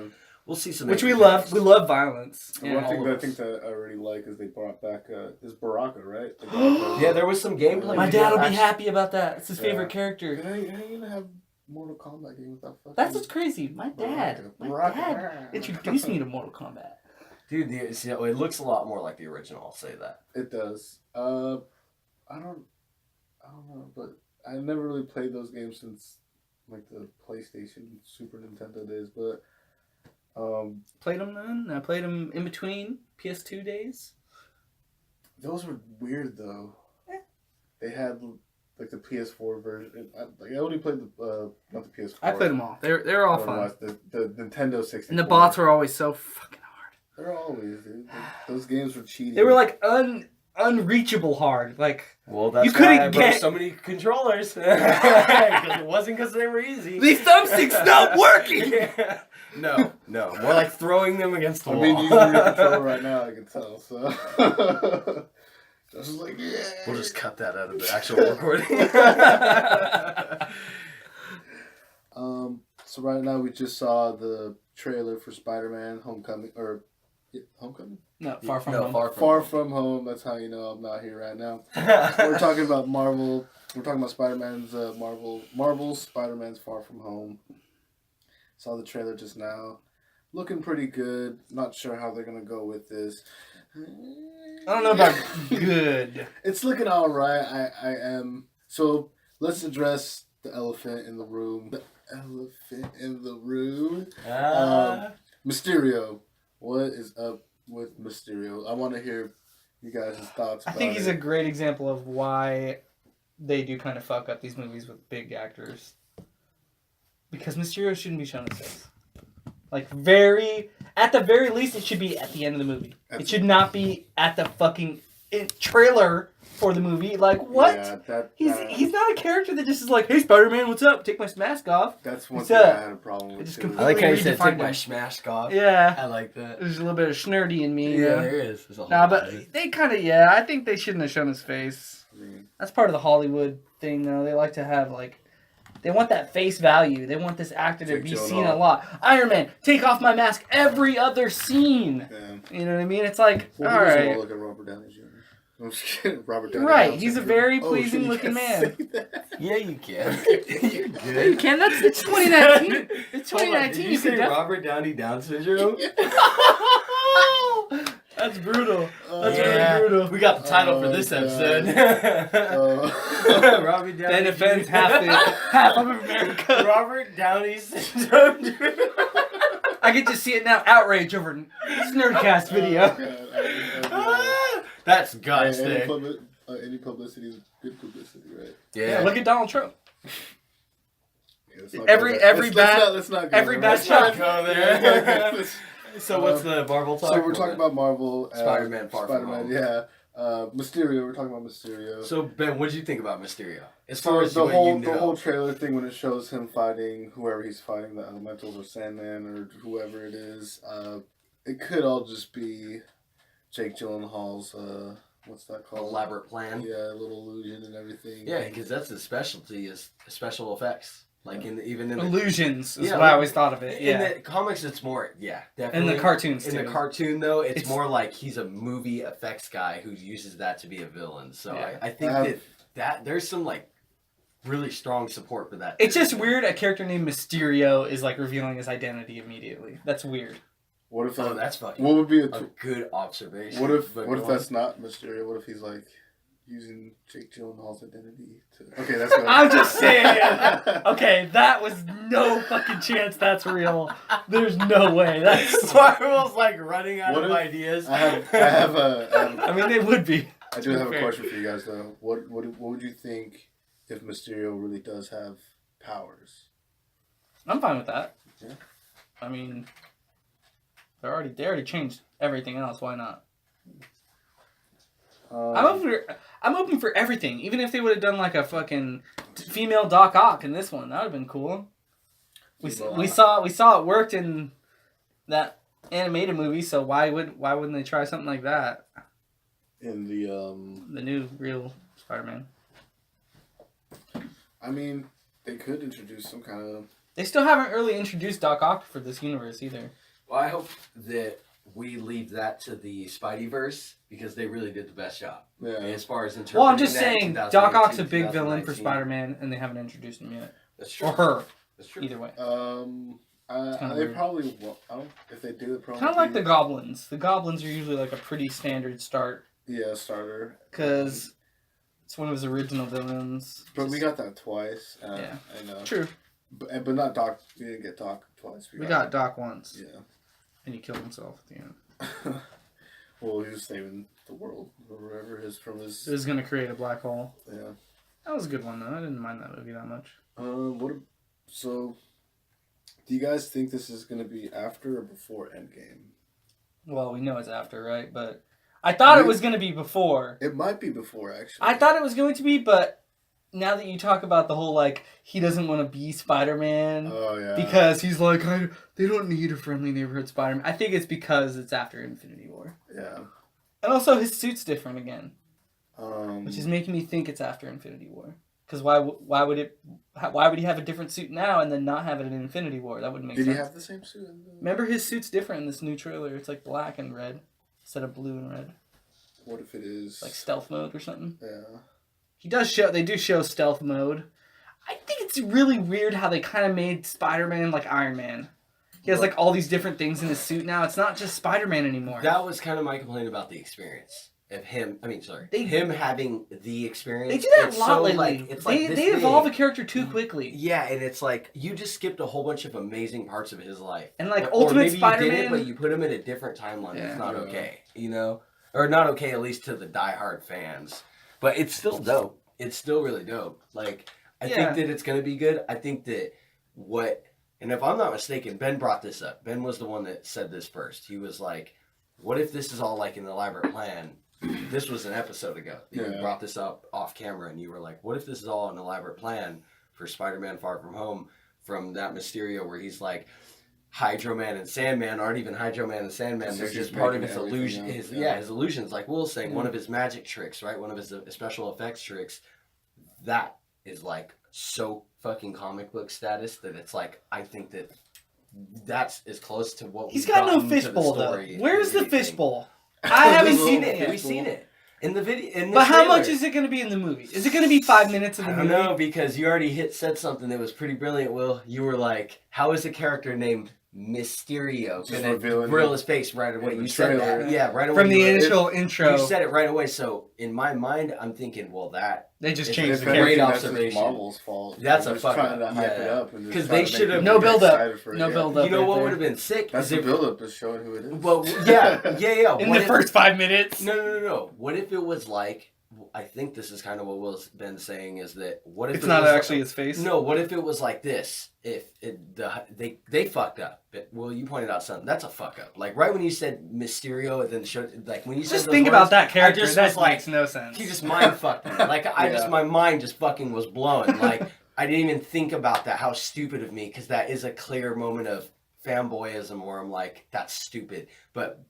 we'll see some. Which we angry love. characters. We love violence. And Yeah. one thing all that I of think us. that I really like is they brought back is Baraka, right? Yeah, there was some gameplay. My We dad will be actually- happy about that. It's his Yeah. favorite character. How you gonna have Mortal Kombat game without fucking. That's what's crazy. My dad introduced me to Mortal Kombat. Dude, it looks a lot more like the original. I'll say that. It does. I don't know, but I never really played those games since like the PlayStation, Super Nintendo days. But Played them then. I played them in between PS2 days. those were weird though. Eh. They had like the PS4 version. I only played the not the PS4. I played them all. They're all fun. The Nintendo 64. And the bots were always so fucking hard. They're always, dude. Those games were cheating. They were like unreachable hard. Like, Well, that's you why couldn't I broke get so many controllers. Because it wasn't because they were easy. these thumbsticks stopped working. Yeah. No. More like throwing them against the I wall. mean, using your controller right now, I can tell. So I was like, yeah. We'll just cut that out of the actual recording. So right now we just saw the trailer for Spider-Man: Homecoming, or Homecoming? No, Far From Home. Far From Home. That's how you know I'm not here right now. We're talking about Marvel. We're talking about Spider-Man's Marvel's Spider-Man's Far From Home. Saw the trailer just now. Looking pretty good. Not sure how they're gonna go with this. I don't know about good. It's looking all right. I am. So let's address the elephant in the room. The elephant in the room. Mysterio. What is up with Mysterio? I want to hear you guys' thoughts I about think he's a it. great example of why they do kind of fuck up these movies with big actors. Because Mysterio shouldn't be shown his face. Like, at the very least, it should be at the end of the movie. It should not be at the fucking trailer for the movie. Like, what? Yeah, He's not a character that just is like, hey, Spider-Man, what's up? Take my mask off. That's one It's thing I had a problem with. just too. I like how you said Redefined take my him. smash off. Yeah. I like that. There's a little bit of Shnerd in me. Yeah, there is. There's a whole Nah, lot but of it. they kind of, yeah, I think they shouldn't have shown his face. I mean, That's part of the Hollywood thing, though. They like to have, like, they want that face value. They want this actor to Jake be Gyllenhaal. seen a lot. Iron Man, take off my mask every other scene. yeah. You know what I mean? It's like, Well, all he doesn't right. look at Robert Downey Jr. I'm just kidding. Robert Downey. Right, Jr. he's a very Oh, pleasing shit, you looking can't man. say that. Yeah, you can. You're good. Yeah, you can. It's 2019. It's Hold on, 2019. Did you You say can Robert Downey Down syndrome? That's brutal. That's Yeah. really brutal. We got the title for this God. episode. Robert Downey. That offends Jr. half of America. Robert Downey syndrome. I get to see it now. Outrage over Snerdcast video. God, That's I guts mean, there. any publicity is good publicity, right? Yeah, look at Donald Trump. Yeah, let's not Every- go there. every let's not go every there. bad shot. Go there. So what's the Marvel talk? So we're talking about Marvel. Spider-Man Far From Spider-Man, Home. yeah. Mysterio. We're talking about Mysterio. So Ben, what did you think about Mysterio? As So far as the what whole you know. the whole trailer thing when it shows him fighting whoever he's fighting, the Elementals or Sandman or whoever it is, it could all just be Jake Gyllenhaal's what's that called? elaborate plan. Yeah, little illusion and everything. Yeah, because that's his specialty is special effects. Like even in the Illusions is Yeah, what I always thought of it. in Yeah. the comics, it's more definitely. And the cartoons In too. the cartoon though, it's It's- more like he's a movie effects guy who uses that to be a villain. So Yeah. I think that there's some like really strong support for that. It's just weird a character named Mysterio is like revealing his identity immediately. That's weird. What if Oh, that's fucking what would be a good observation. what if But what if go on. that's not Mysterio? What if he's like using Jake Gyllenhaal's identity to? Okay, that's good. I'm just saying. Okay, that was no fucking chance that's real. There's no way. That's. Marvel's like running out What of if- ideas. I have a. I mean, they would be. I do have a Fair. question for you guys though. What would you think if Mysterio really does have powers? I'm fine with that. Yeah. I mean, they already changed everything else. Why not? I'm open for everything. Even if they would have done like a fucking female Doc Ock in this one, that would have been cool. We saw it worked in that animated movie, so why wouldn't they try something like that? in The new real Spider-Man. I mean, they could introduce some kind of. They still haven't really introduced Doc Ock for this universe either. Well, I hope that we leave that to the Spideyverse because they really did the best job. Yeah. As far as interpreting Well, I'm just that saying, 2018, Doc Ock's a big villain for 2019. Spider-Man, and they haven't introduced him yet. That's true. or her. That's true. Either way, They weird. probably won't. I don't. If they do, it probably kind of like the goblins. The goblins are usually like a pretty standard start starter. because it's one of his original villains. But we got that twice. Yeah. I know. True. But not Doc. We didn't get Doc twice. We got Doc once, Yeah. and he killed himself at the end. Well, he was saving the world or whatever from his. It was gonna create a black hole. Yeah. That was a good one though. I didn't mind that movie that much. So, do you guys think this is gonna be after or before Endgame? Well, we know it's after, right? But I thought it was gonna be before. It might be before, actually. I thought it was going to be, but now that you talk about the whole like he doesn't want to be Spider-Man Oh yeah. because he's like they don't need a friendly neighborhood Spider-Man. I think it's because it's after Infinity War, Yeah. and also his suit's different again, Um. which is making me think it's after Infinity War. Because why would he have a different suit now and then not have it in Infinity War? That wouldn't make Did sense. he have the same suit? Remember his suit's different in this new trailer. It's like black and red instead of blue and red. What if it is Like stealth mode or something. Yeah. They do show stealth mode. I think it's really weird how they kind of made Spider-Man like Iron Man. He has like all these different things in his suit now. It's not just Spider-Man anymore. That was kind of my complaint about the experience of him. Him having the experience. They do that a lot lately. They evolve a character too quickly. Yeah, and it's like you just skipped a whole bunch of amazing parts of his life. And like Or Ultimate maybe you Spider-Man, did it, but you put him in a different timeline. Yeah. It's not okay, you know, or not okay at least to the diehard fans. But it's still dope. It's still really dope. Like I think that it's gonna be good. I think that and if I'm not mistaken, Ben brought this up. Ben was the one that said this first. He was like, "What if this is all like an elaborate plan?" This was an episode ago. You brought this up off camera, and you were like, "What if this is all an elaborate plan for Spider-Man: Far From Home?" From that Mysterio, where he's like, Hydro Man and Sandman aren't even Hydro Man and Sandman. They're just part of his illusion. His illusions, like Will's saying, one of his magic tricks, right? One of his special effects tricks. That is like so fucking comic book status that it's like I think that's as close to what he's got no fishbowl though. Where's the fishbowl? I haven't seen it yet. We've seen it in the video. But how much is it going to be in the movie? Is it going to be 5 minutes of the movie? I don't know, because you already said something that was pretty brilliant, Will. You were like, how is a character named Mysterio going to reveal his face right away? You said that. Yeah, right away. From the initial intro. You said it right away. So in my mind, I'm thinking, well, they just changed the great character. observation. Marvel's fault. That's a fuck fuck up. Because they should have no build up. No build up. You know what would have been sick? That's the build up is showing who it is. Well, yeah. In the first 5 minutes. No. What if it was like? I think this is kind of what Will's been saying is that what if it's not actually his face? No, what if it was like this? If they fucked up. Well, you pointed out something. That's a fuck up. Like right when you said Mysterio and then showed like when you just said think about that character. That like, makes no sense. He just mind fucked me. Like my mind just fucking was blown. Like I didn't even think about that. How stupid of me, because that is a clear moment of fanboyism where I'm like, that's stupid. But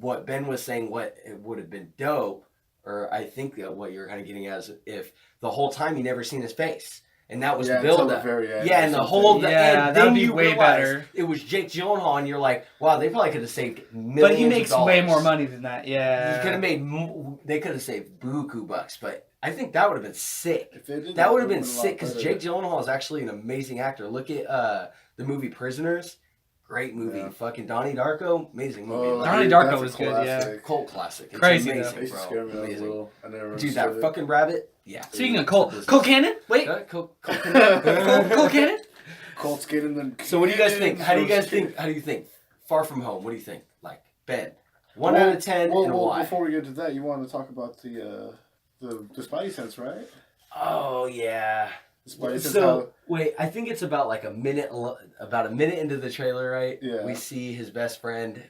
what Ben was saying, what it would have been dope, or I think that what you're kind of getting at is if the whole time you never seen his face, and that was the build up. And the whole end, then you way better. It was Jake Gyllenhaal, and you're like, wow, they probably could have saved millions. But he makes way more money than that. Yeah, he could have made. They could have saved buku bucks, but I think that would have been sick. That would have been sick because Jake Gyllenhaal is actually an amazing actor. Look at the movie Prisoners. Great movie. Yeah. Fucking Donnie Darko. Amazing movie. Donnie Darko was good, yeah. Cult classic. It's crazy, amazing, bro. Amazing. Dude, that it. fucking rabbit. Yeah. Speaking of Cole Cannon? Wait. Cole Cannon? Colt's getting them. So what do you guys think? How do you think? Far From Home. What do you think? Like, Ben. 1 out of 10 and why? Before we get to that, you want to talk about the Spidey sense, right? Oh, yeah. Wait, I think it's about like a minute into the trailer, right? Yeah. We see his best friend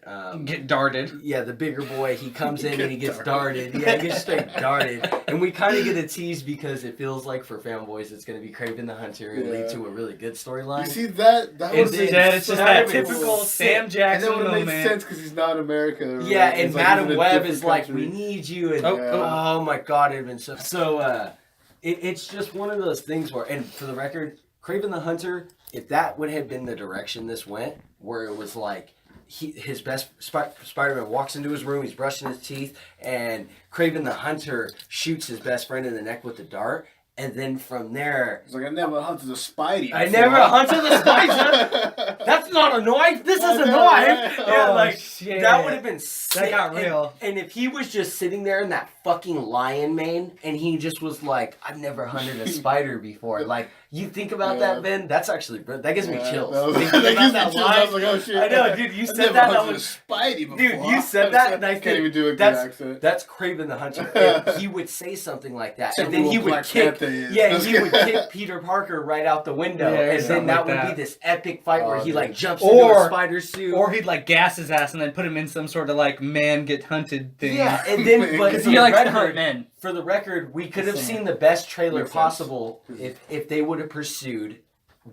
get darted. Yeah, the bigger boy. He comes in and he gets darted. Yeah, he gets straight darted. And we kind of get a tease because it feels like for fanboys it's going to be Kraven the Hunter and lead to a really good storyline. You see that was it's just that typical Sam Jackson moment. And then it makes sense because he's not in America. Yeah, and Madam Web is like, we need you. And oh my God, it'd been so. It's just one of those things where, and for the record, Kraven the Hunter, if that would have been the direction this went, where it was like his best Spider-Man walks into his room, he's brushing his teeth, and Kraven the Hunter shoots his best friend in the neck with the dart, And then from there, It's like, I never hunted a Spidey. I before. never hunted a Spidey. That's not a knife. This is a know, knife. right? Yeah, Oh, like shit. that would have been sick. That got real. And if he was just sitting there in that fucking lion mane, and he just was like, "I've never hunted a spider before." Like, you think about that, Ben? That's actually that gives me chills. Thinking about that line. I was like, oh shit. I know, dude. You I said never that. hunted I was, a Spidey before. dude, you said that, and I can't think even do a good that's accent. that's Kraven the Hunter. If he would say something like that, and then he would Black kick. Panther is. Yeah, he would kick Peter Parker right out the window, Yeah, and then something that like would that. be this epic fight where Oh, he dude. like jumps into a Or- spider suit. Or he'd like gas his ass and then put him in some sort of like man get hunted thing. Yeah, and then but Because for he the likes to record, hunt men. for the record, we could have Listen. seen the best trailer Makes sense. possible if they would have pursued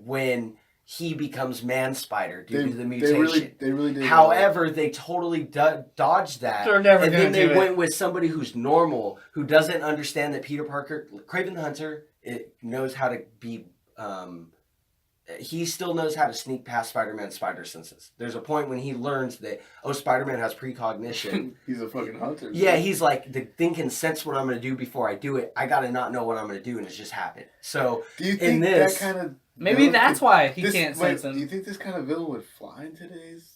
when he becomes Man Spider due to the mutation. They really did. However, they totally dodged that. They're never and gonna then they do it. went with somebody who's normal, who doesn't understand that Peter Parker, Kraven the Hunter, it knows how to be. He still knows how to sneak past Spider-Man's spider senses. There's a point when he learns that Spider-Man has precognition. He's a fucking hunter. Yeah, he's like, the thing can sense what I'm going to do before I do it. I got to not know what I'm going to do, and it's just happened. So, Do you in think this, that kind of Maybe that's why he can't sense Do you them. think this kind of villain would fly in today's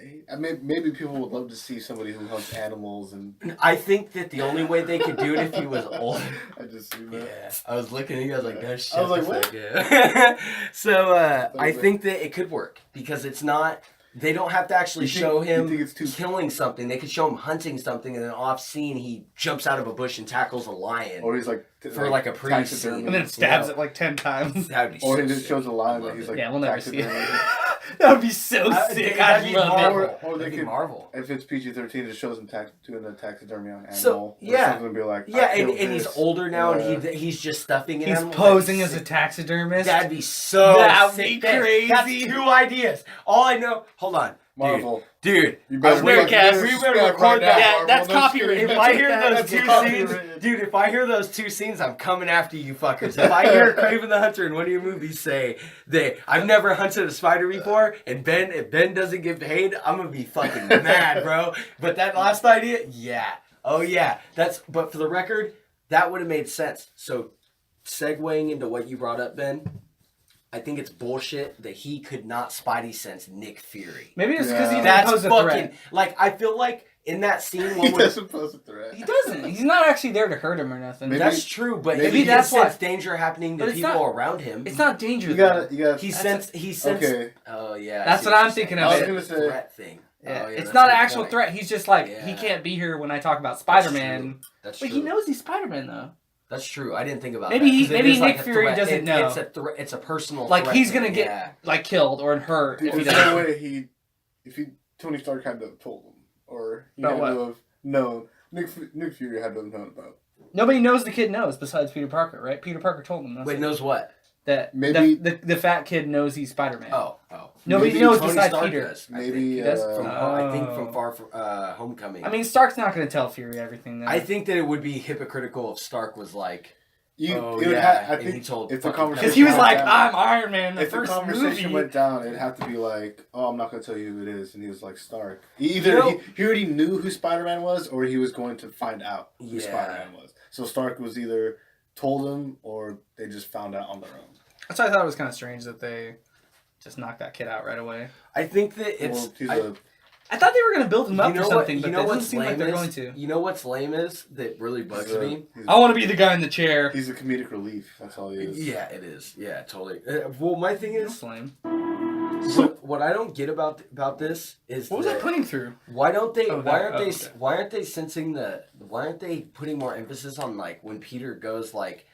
age? I mean, maybe people would love to see somebody who hunts animals and. I think that the only way they could do it if he was old. I just see that. Yeah, I was looking at you. I was like, "No shit." I was like, that's what? good." So I was think that it could work because it's not. They don't have to actually show You him think it's too? killing something. They could show him hunting something, and then off scene he jumps out of a bush and tackles a lion. Or he's like For like a pre-scene. And then stabs Yeah. it like 10 times. That'd be Or so he just sick. shows a lion I that love he's it. like. Yeah, we'll never see it. taxidermy. That would be so sick. That'd I'd be love it. Marvel. Or they That'd be could- Marvel. If it's PG-13, it shows him doing a taxidermy on animal. So, or yeah. something and be like, Yeah, I killed and he's this. older now, Yeah. and he's just stuffing it. He's animal. posing That'd as be a sick. taxidermist. That'd be so That'd sick. be That's crazy. 2 ideas. All I know. Hold on, Marvel. dude. You better Nerdcast. you We better subscribe record that. Yeah, Marvel. that's No, just copyrighted. kidding. If I hear those That's 2 copyrighted. scenes, dude, if I hear those 2 scenes, I'm coming after you fuckers. If I hear Kraven the Hunter in one of your movies say that I've never hunted a spider before, and if Ben doesn't get paid, I'm gonna be fucking mad, bro. But that last idea, yeah. Oh yeah. But for the record, that would have made sense. So segueing into what you brought up, Ben, I think it's bullshit that he could not Spidey sense Nick Fury. Maybe it's because he didn't That's pose a fucking threat. like I feel like in that scene He when we're doesn't pose a threat. He doesn't. He's not actually there to hurt him or nothing. Maybe- that's true, but maybe he that's does sense why- danger happening to But it's people not- around him. It's not dangerous. You gotta. He That's sensed. Okay. Oh yeah. I That's see what I'm you're thinking saying. of I was it. gonna It's a say. threat thing. Yeah, Oh, yeah, it's that's not a an good actual point. threat. He's just like, he Yeah. can't be here when I talk about That's Spider-Man. true. That's But true. he knows he's Spider-Man though. That's true. I didn't think about Maybe that. he- 'cause it maybe is like Nick a Fury threat. doesn't know. It's a threat. It's a personal. Like threat he's thing. gonna get Yeah. like killed or hurt if he There's doesn't. no way Tony Stark had to have told him, or he About had what? to have known. Nick Fury had to have known about. Nobody knows the kid knows besides Peter Parker, right? Peter Parker told him. That's Wait, it. knows what? that Maybe- the fat kid knows he's Spider-Man. Oh. Nobody maybe knows Tony besides Stark Peter. does, I Maybe think. He does? From I think Oh. from Far From Homecoming. I mean, Stark's not going to tell Fury everything. Then. I think that it would be hypocritical if Stark was like, you. oh it would yeah, ha- I and he think told if the fucking conversation because he was went like, down- "I'm Iron Man." In the if the first conversation movie. went down, it'd have to be like, "Oh, I'm not going to tell you who it is," and he was like, "Stark." Either You know- he already knew who Spider-Man was, or he was going to find out who Yeah. Spider-Man was. So Stark was either told him, or they just found out on their own. That's why I thought it was kind of strange that they just knocked that kid out right away. I think that it's. Well, he's I- a I thought they were going to build him up you know for something, what? but You it know doesn't what's seem like lame they're is? going to. You know what's lame is that really bugs me. I want to be the guy in the chair. He's a comedic relief. That's all he is. Yeah, it is. Yeah, totally. Well, my thing is, That's lame. what I don't get about this is What was I putting through? why don't they? Oh, why that- aren't oh, they? okay. Why aren't they sensing the? Why aren't they putting more emphasis on like when Peter goes like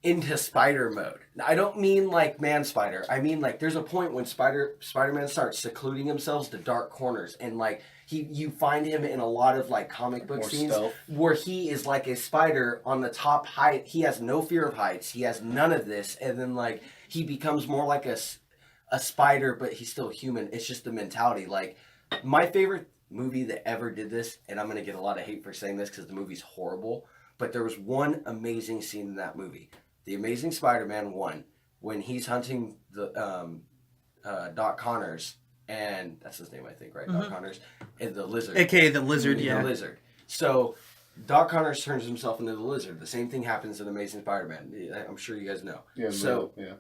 into spider mode? I don't mean like man spider. I mean like there's a point when Spider-Man starts secluding himself to dark corners and like you find him in a lot of like comic book More scenes stealth. where he is like a spider on the top height. He has no fear of heights. He has none of this, and then like he becomes more like a spider, but he's still human. It's just the mentality. Like my favorite movie that ever did this, and I'm gonna get a lot of hate for saying this because the movie's horrible, but there was one amazing scene in that movie. The Amazing Spider-Man 1, when he's hunting the Doc Connors, and that's his name, I think, right? Doc Connors, and the lizard. AKA the lizard, The lizard. So Doc Connors turns himself into the Lizard. The same thing happens in Amazing Spider-Man. I'm sure you guys know. Yeah. So yeah.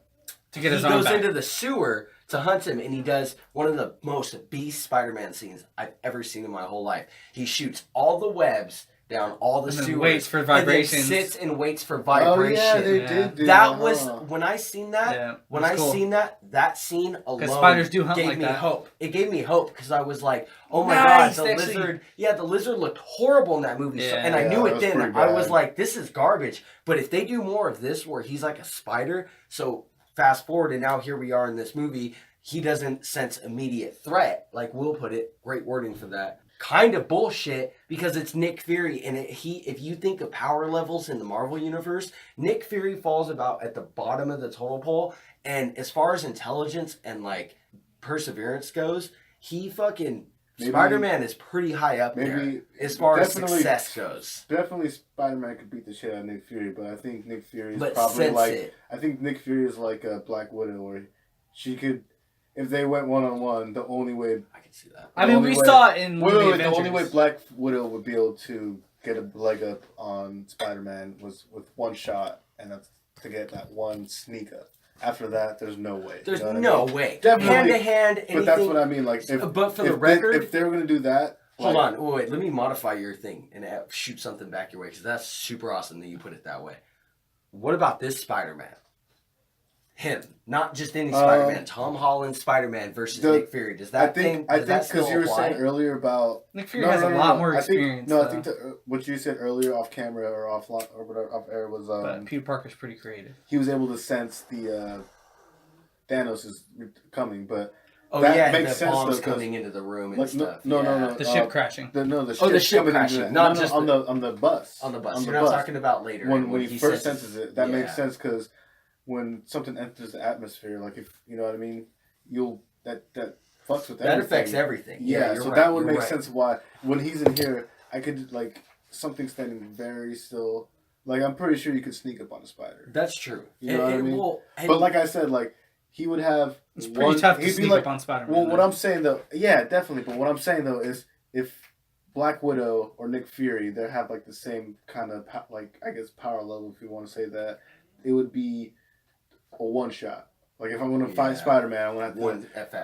To get his he arm goes back. into the sewer to hunt him, and he does one of the most beast Spider-Man scenes I've ever seen in my whole life. He shoots all the webs down all the And then sewers, waits for and then vibrations. sits and waits for Oh vibration. yeah, they Yeah. did. Do That that was huh? when I seen that. Yeah, it When was I cool. seen that scene alone, spiders do hunt gave like me that. hope. It gave me hope because I was like, "Oh my Nice, god, the actually. lizard!" Yeah, the lizard looked horrible in that movie, so, Yeah. and I Yeah, knew that it was then. pretty I was bad. like, "This is garbage." But if they do more of this, where he's like a spider, so fast forward, and now here we are in this movie. He doesn't sense immediate threat, like Will put it. Great wording for that. Kind of bullshit because it's Nick Fury, and if you think of power levels in the Marvel universe, Nick Fury falls about at the bottom of the total pole. And as far as intelligence and like perseverance goes, he fucking Maybe- Spider-Man is pretty high up there Maybe as far as definitely- success goes. Definitely, Spider-Man could beat the shit out of Nick Fury, but I think Nick Fury is But probably sense like. it. I think Nick Fury is like a Black Widow, where she could, if they went 1-on-1, the only way. I can see that. I mean, only we way- saw it in Wait, the wait, wait, the Avengers. only way Black Widow would be able to get a leg up on Spider-Man was with one shot, and that's to get that one sneak up. After that, there's no way. There's you know what I no mean? way. Definitely. Hand to hand, anything. But that's what I mean. Like, if But for the if record, if they were gonna do that, hold like, on, wait, let me modify your thing and shoot something back your way because that's super awesome that you put it that way. What about this Spider-Man? Him, not just any Spider-Man. Tom Holland Spider-Man versus Nick Fury. Does that I think because because you were saying earlier about Nick Fury has a lot more experience. I think what you said earlier off camera or offline or whatever off air was but Peter Parker's pretty creative. he was able to sense the Thanos is coming, but Oh that yeah, makes the sense, bombs though, 'cause, coming into the room and like, stuff. no, yeah. The ship crashing. the ship ship coming crashing, into not just on the bus on the bus. on You're the not bus. talking about later when he first senses- senses it. That yeah. makes sense because when something enters the atmosphere, like if you know what I mean, you'll that fucks with That everything. affects everything. Yeah, you're so right, that would you're make right. sense why when he's in here, I could like something standing very still. Like I'm pretty sure you could sneak up on a spider. That's true. You know what I mean? Well, But like I said, like he would have. It's pretty tough to he'd be sneak like, up on Spider-Man. well, what I'm saying though, yeah, definitely. But what I'm saying though is if Black Widow or Nick Fury, they have like the same kind of like I guess power level, if you want to say that, it would be a one shot. Like if I'm gonna fight Yeah. Spider-Man, I'm gonna have to.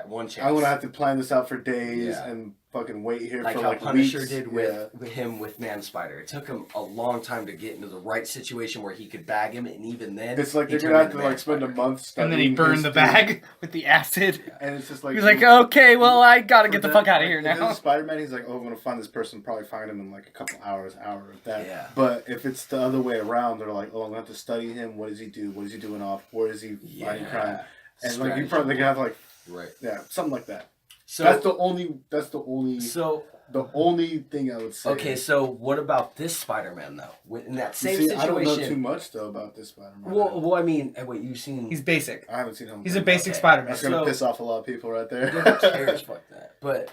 one chance. I'm gonna have to plan this out for days Yeah. and fucking wait here like for how like Punisher weeks. did with him with Man Spider. It took him a long time to get into the right situation where he could bag him, and even then, It's like he they're gonna have turned to into like spend a Man month and studying. then he burned his the thing. bag with the acid. And it's just like He's like, okay, well, I gotta for get the that, fuck out of like, here if now. it's Spider-Man, he's like, oh, I'm gonna find this person. Probably find him in like a couple hours, hour of that. Yeah. But if it's the other way around, they're like, oh, I'm gonna have to study him. What does he do? What is he doing off? Where is he fighting crime? And like you probably have like right. yeah, something like that. So That's the only so thing I would say. okay. So what about this Spider-Man though? In that same See, situation. I don't know too much though about this Spider-Man. Well, I mean, wait, you've seen? He's basic. I haven't seen him. He's a basic Okay. Spider-Man. That's gonna So- piss off a lot of people right there. Who cares? Fuck that. But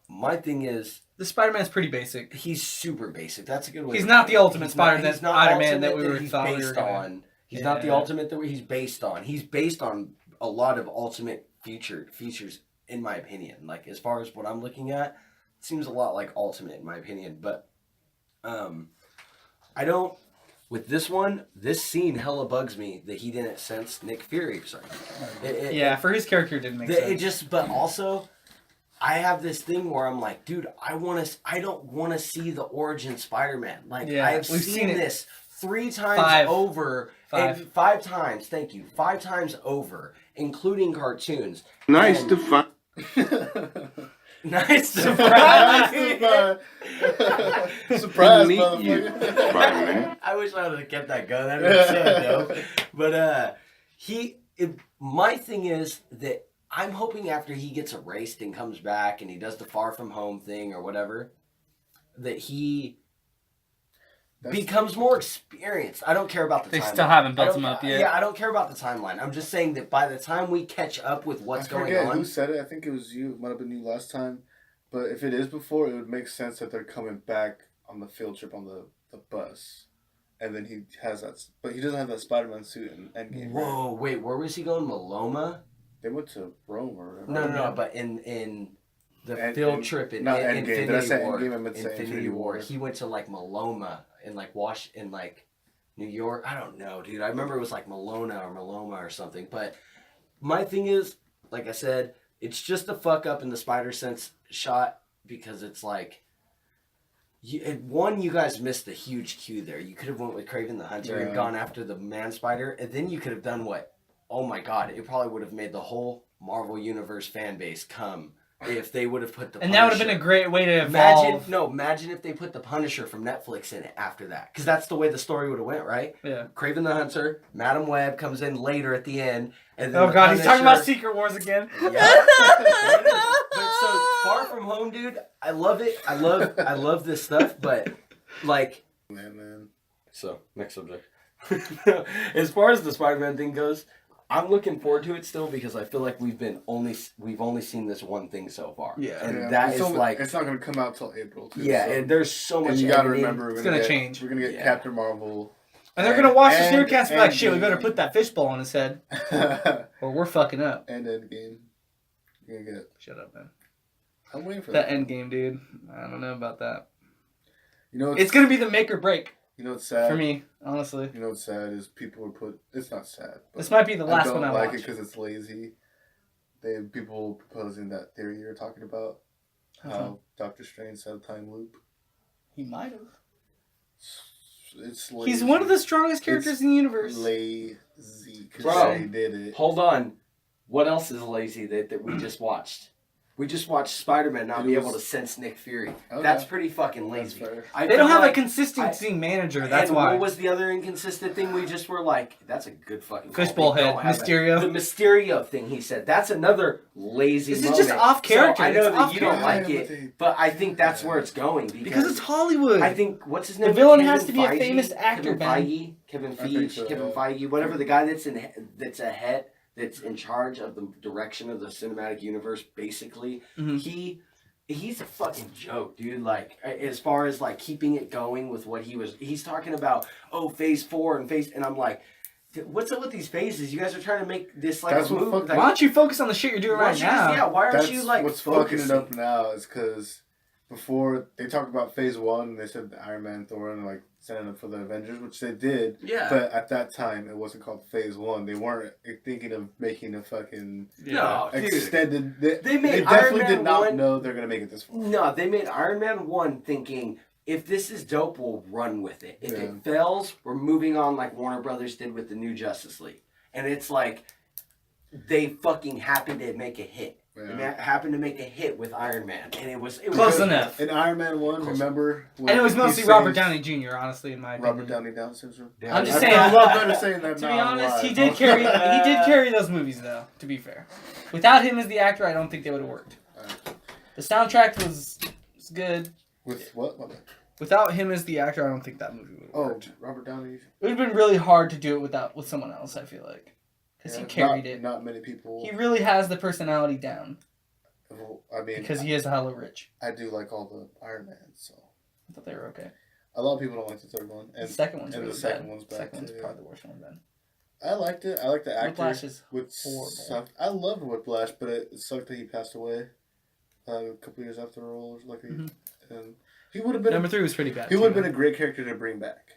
my thing is, The Spider-Man's pretty basic. he's super basic. That's a good way. He's to not put the it. ultimate He's not- Spider-Man he's not Spider-Man that ultimate we were he's thought we were based gonna- on. He's not the Yeah. ultimate that he's based on. He's based on a lot of ultimate features, in my opinion. Like as far as what I'm looking at, it seems a lot like Ultimate in my opinion. But I don't. With this one, this scene hella bugs me that he didn't sense Nick Fury. Sorry. Yeah, for his character, it didn't make It sense. just, but also, I have this thing where I'm like, dude, I don't want to see the origin Spider-Man. Like, Yeah, I have we've seen seen it. this 3 times Five. over. Five. And 5 times, thank you. 5 times over, including cartoons. Nice And- to find. Nice to Surprise! Surprise, Meet you, motherfucker! Spider-Man. I wish I would have kept that going. That would be so dope. But my thing is that I'm hoping after he gets erased and comes back and he does the Far From Home thing or whatever, that he becomes more experienced. I don't care about the They timeline. still haven't built I don't- him up yet. Yeah, I don't care about the timeline. I'm just saying that by the time we catch up with what's I going forget on, who said it. I think it was you. It might have been you last time. But if it is before, it would make sense that they're coming back on the field trip on the bus. And then he has that. But he doesn't have that Spider-Man suit in Endgame. right? whoa, wait, where was he going? Maloma? They went to Rome or whatever. No. But in The field trip in not Endgame. Did I Infinity say War. Endgame? I meant to say Infinity War. He went to like Maloma in like New York. I don't know, dude. I remember it was like Maloma or something. But my thing is, like I said, it's just a fuck up in the spider sense shot because it's like, you guys missed the huge cue there. You could have went with Kraven the Hunter and gone after the man spider, and then you could have done what? Oh my god, it probably would have made the whole Marvel Universe fan base come if they would have put the And Punisher. that would have been a great way to evolve. Imagine if they put the Punisher from Netflix in it after that. Because that's the way the story would have went, right? Yeah. Kraven the Hunter, Madam Web comes in later at the end. And then Oh god, he's talking about Secret Wars again. Yeah. But so Far From Home, dude, I love it. I love this stuff, but like... Man. So, next subject. As far as the Spider-Man thing goes, I'm looking forward to it still because I feel like we've only seen this one thing so far. Yeah. And that is like... It's not going to come out till April, too. Yeah, so. and there's so much And you got to remember, it's going to change. We're going to get Captain Marvel. And they're going to watch the Shnerdcast and be like, shit, we better put that fishbowl on his head. Or we're fucking up. And Endgame. You're going to get... Shut up, man. I'm waiting for that. that. Endgame, dude. I don't know about that. You know, it's going to be the make or break. You know what's sad? For me, honestly. You know what's sad is people are put... It's not sad. This might be the last one I watch. I don't like it because it's lazy. They have people proposing that theory you're talking about. How Doctor Strange set a time loop. He might have. It's lazy. He's one of the strongest characters in the universe. Lazy. Bro, they did it. Hold on. What else is lazy that we just watched? We just watched Spider-Man not be able to sense Nick Fury. Okay. That's pretty fucking lazy. They don't have a consistency manager, that's why. What was the other inconsistent thing we just were like, that's a good fucking fishbowl head, Mysterio. The Mysterio thing he said. That's another lazy This moment. is just off character. So I know it's that you don't like it, but I think that's where it's going. Because it's Hollywood. I think, what's his name? The villain Kevin has to be Feige? a famous actor, Kevin I think Feige, so, Kevin Feige, whatever the guy that's in charge of the direction of the cinematic universe, basically. Mm-hmm. He's a fucking joke, dude. Like, as far as like keeping it going with what he's talking about. Oh, phase 4 and I'm like, what's up with these phases? You guys are trying to make this like a movie. Why don't you focus on the shit you're doing right now? Why aren't you like what's focusing? fucking it up now is because before they talked about phase 1, they said the Iron Man, Thor, and like setting up for the Avengers, which they did. Yeah. But at that time, it wasn't called phase 1. They weren't thinking of making a fucking extended. They definitely did not know they're gonna make it this far. No, they made Iron Man 1 thinking, if this is dope, we'll run with it. If it fails, we're moving on like Warner Brothers did with the new Justice League. And it's like, they fucking happened to make a hit. They happened to make a hit with Iron Man. And it was close enough. In Iron Man 1, remember? And it was mostly Robert Downey Jr., honestly, in my opinion. Robert Downey Down syndrome? I'm just saying. I love better saying that to now. be honest, he did carry those movies, though, to be fair. Without him as the actor, I don't think they would have worked. The soundtrack was good. With what? Without him as the actor, I don't think that movie would have worked. Robert Downey. It would have been really hard to do it with someone else, I feel like. Because he carried it. Not many people. He really has the personality down. Well, I mean, because he is hella rich. I do like all the Iron Man, so. I thought they were okay. A lot of people don't like the third one. And the second one's really the second bad. one's bad. The second one's probably the worst one then. I liked it. I like the actor. Whiplash is horrible. I loved Whiplash, but it sucked that he passed away a couple years after the role. And he would have been number 3 was pretty bad. He would have been a great character to bring back.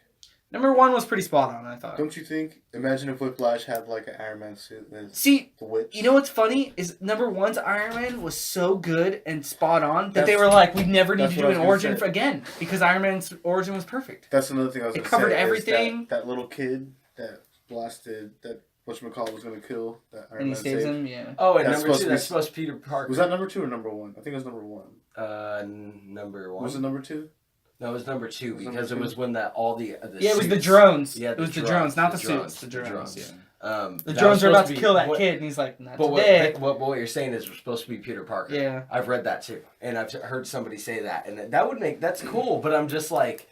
Number 1 was pretty spot on, I thought. Don't you think? Imagine if Whiplash had like an Iron Man suit. See, the Witch. You know what's funny is number 1's Iron Man was so good and spot on that they were like, we never need to do an origin again because Iron Man's origin was perfect. That's another thing I was going to say. It covered everything. That little kid that blasted that whatchamacallit was going to kill that Iron Man. And he saves him, yeah. Oh, and number 2, that's supposed to be Peter Parker. Was that number 2 or number 1? I think it was number 1. Number 1. Was it number 2? No, it was number 2 because it was when all the it was the drones. Yeah, it was the drones, not the suits. The drones. Yeah. The that drones are about to kill that kid, and he's like, "Not today." What you're saying is we're supposed to be Peter Parker. Yeah, I've read that too, and I've heard somebody say that, and that would that's cool. But I'm just like,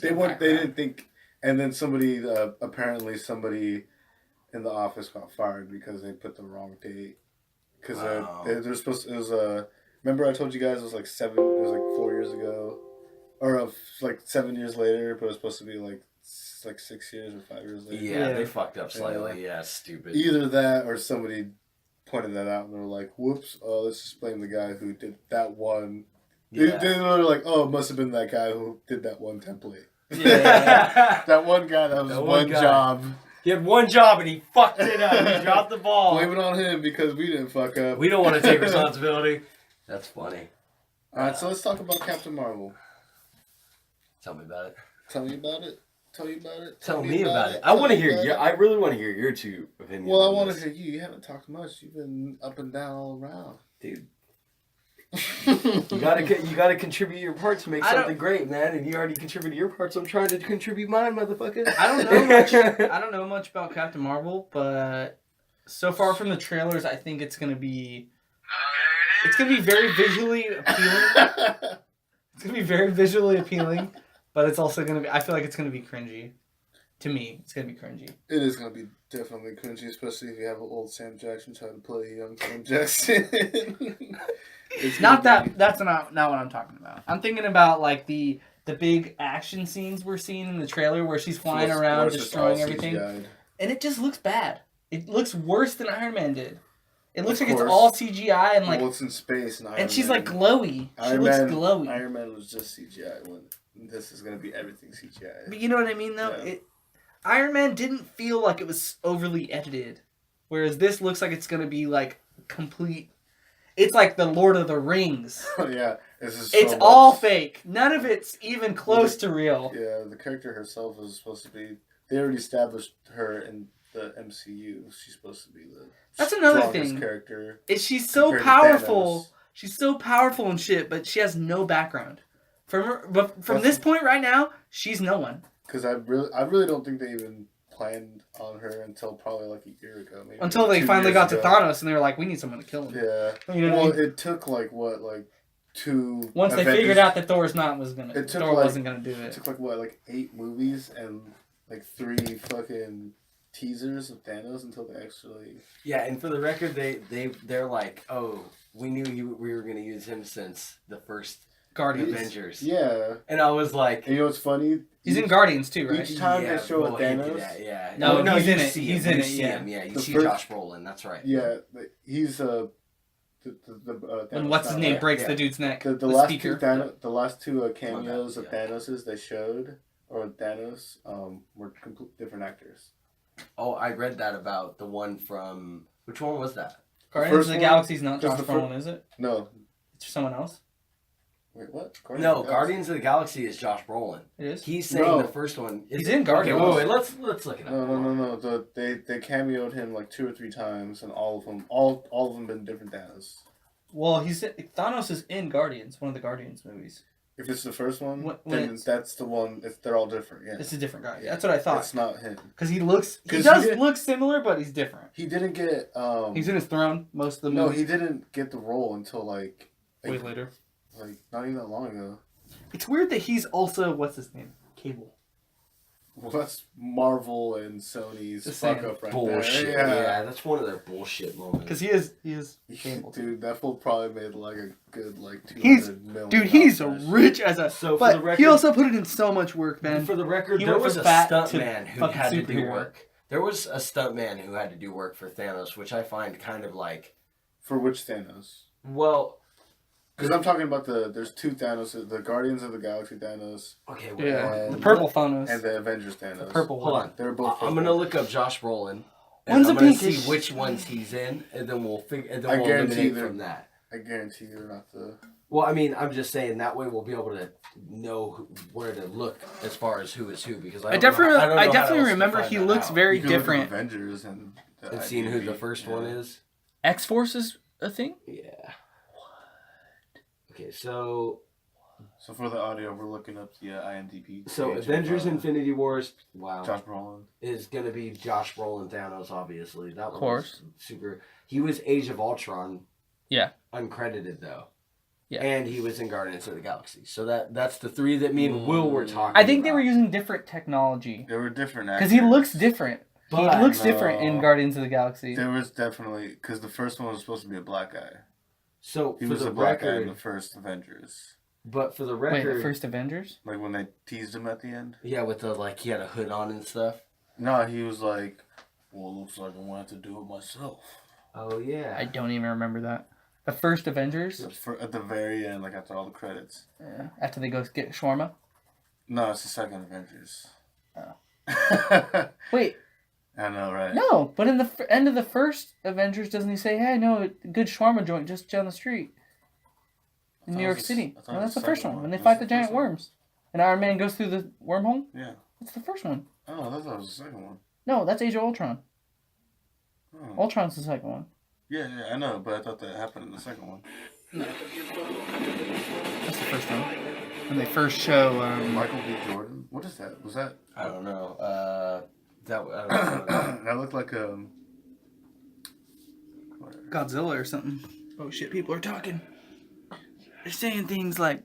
they didn't think, and then apparently somebody in the office got fired because they put the wrong date. Because they're supposed to, it was remember I told you guys it was like 4 years ago. Or like 7 years later, but it was supposed to be like 6 years or 5 years later. Yeah, they fucked up slightly. Yeah, stupid. Either that or somebody pointed that out, and they were like, "Whoops! Let's just blame the guy who did that one." Yeah. They were like, "Oh, it must have been that guy who did that one template." Yeah. That one guy. That was That one one guy. job. He had one job and he fucked it up. He dropped the ball. Blame it on him because we didn't fuck up. We don't want to take responsibility. That's funny. All right, so let's talk about Captain Marvel. Tell me about it. Tell me about it. Tell you about it. Tell me about it. I want to hear your. I really want to hear your two opinions. Well, I on want this. to hear you. You haven't talked much. You've been up and down all around, dude. You gotta contribute your part to make something great, man. And you already contributed your part, so I'm trying to contribute mine, motherfucker. I don't know much. I don't know much about Captain Marvel, but so far from the trailers, I think it's gonna be very visually appealing. It's gonna be very visually appealing, but it's also gonna be. I feel like it's gonna be cringy. To me, it's gonna be cringy. It is gonna be definitely cringy, especially if you have an old Sam Jackson trying to play young Sam Jackson. It's not that. That's not what I'm talking about. I'm thinking about like the big action scenes we're seeing in the trailer where she's flying around destroying everything, and it just looks bad. It looks worse than Iron Man did. It looks like it's all CGI and like. Well, it's in space, and and she's like glowy. She looks glowy. Iron Man was just CGI. When this is gonna be everything CGI. But you know what I mean, though. Yeah. Iron Man didn't feel like it was overly edited, whereas this looks like it's gonna be like complete. It's like the Lord of the Rings. Yeah, it's all fake. None of it's even close to real. Yeah, the character herself is supposed to be. They already established her in the MCU. She's supposed to be the. That's another strongest thing. Character. She's so powerful. She's so powerful and shit, but she has no background. From this point right now, she's no one. Because I really don't think they even planned on her until probably like a year ago. Maybe until they finally got to Thanos and they were like, we need someone to kill him. Yeah. You know well, what I mean? it took like two. Once they figured out that Thor wasn't gonna do it. It took like 8 movies and like 3 fucking teasers of Thanos until they actually. Yeah, and for the record, they're like, oh, we knew we were gonna use him since the first Guardians. Avengers. Yeah. And I was like, and you know what's funny? He's in Guardians too, right? Each time they show Thanos. Yeah. No, he's in it. He's in it. Yeah, you see Josh Brolin. That's right. Yeah, he's and what's his name breaks the dude's neck. The last speaker. The last two cameos of Thanos's they showed, or Thanos, were completely different actors. Oh, I read that about the one from which one was that? Guardians of the Galaxy's not Josh Brolin, is it? No, it's someone else. Wait, what? Guardians of the Galaxy is Josh Brolin. It is. He's saying the first one. He's in Guardians. Okay, wait, let's look it up. No. They cameoed him like 2 or 3 times, and all of them been different Thanos. Well, Thanos is in Guardians, one of the Guardians movies. If it's the first one, then that's the one. They're all different. Yeah, it's a different guy. That's what I thought. It's not him because he does look similar, but he's different. He didn't get. He's in his throne most of the movie. No, he didn't get the role until like way later. Like not even that long ago. It's weird that he's also what's his name? Cable. Well, that's Mar-vel and Sony's fuck up right bullshit. there. Yeah, that's one of their bullshit moments. Because he is Cable. Dude, that fool probably made like a good like $200 million. Dude, he's rich as a. So but for the record, he also put it in so much work, man. For the record, there was a stuntman who had to do work. There was a stuntman who had to do work for Thanos, which I find kind of like. For which Thanos? Well. Because I'm talking about there's 2 Thanos, the Guardians of the Galaxy Thanos. Okay, the purple Thanos. And the Avengers Thanos. The purple one. Hold on. They're both I'm going to look up Josh Brolin. One's I'm a going to pink. see which ones he's in, and then we'll eliminate from that. I guarantee they're not the... Well, I mean, I'm just saying that way we'll be able to know where to look as far as who is who, because I definitely remember he looks very different. Avengers and seeing who the first one is. X-Force is a thing? Yeah. Okay, so for the audio, we're looking up the IMDb. So Avengers: Infinity Wars. Wow. Josh Brolin is gonna be Josh Brolin Thanos, obviously. That of course. Was super. He was Age of Ultron. Yeah. Uncredited though. Yeah. And he was in Guardians of the Galaxy. So that's the 3 that me and Will were talking. I think they were using different technology. They were different because he looks different. But he looks different in Guardians of the Galaxy. There was definitely because the first one was supposed to be a black guy. So he was a black guy in the first Avengers. But for the record, wait, the first Avengers? Like when they teased him at the end. Yeah, with the he had a hood on and stuff. No, he was like, "Well, it looks like I'm gonna have to do it myself." Oh yeah. I don't even remember that. The first Avengers, At the very end, like after all the credits. after they go get shawarma. No, it's the second Avengers. Oh. Wait, I know, right? no, but in the end of the first Avengers, doesn't he say, "Hey, I know a good shawarma joint just down the street in New York City"? No, that's the first one when they fight the giant worms, and Iron Man goes through the wormhole. Yeah. That's the first one. Oh, I thought that was the second one. No, that's Age of Ultron. Oh. Ultron's the second one. Yeah, I know, but I thought that happened in the second one. No. That's the first one. When they first show Michael B. Jordan. What is that? Was that? I don't know. I don't know. That looked like Godzilla or something. Oh shit! People are talking. They're saying things like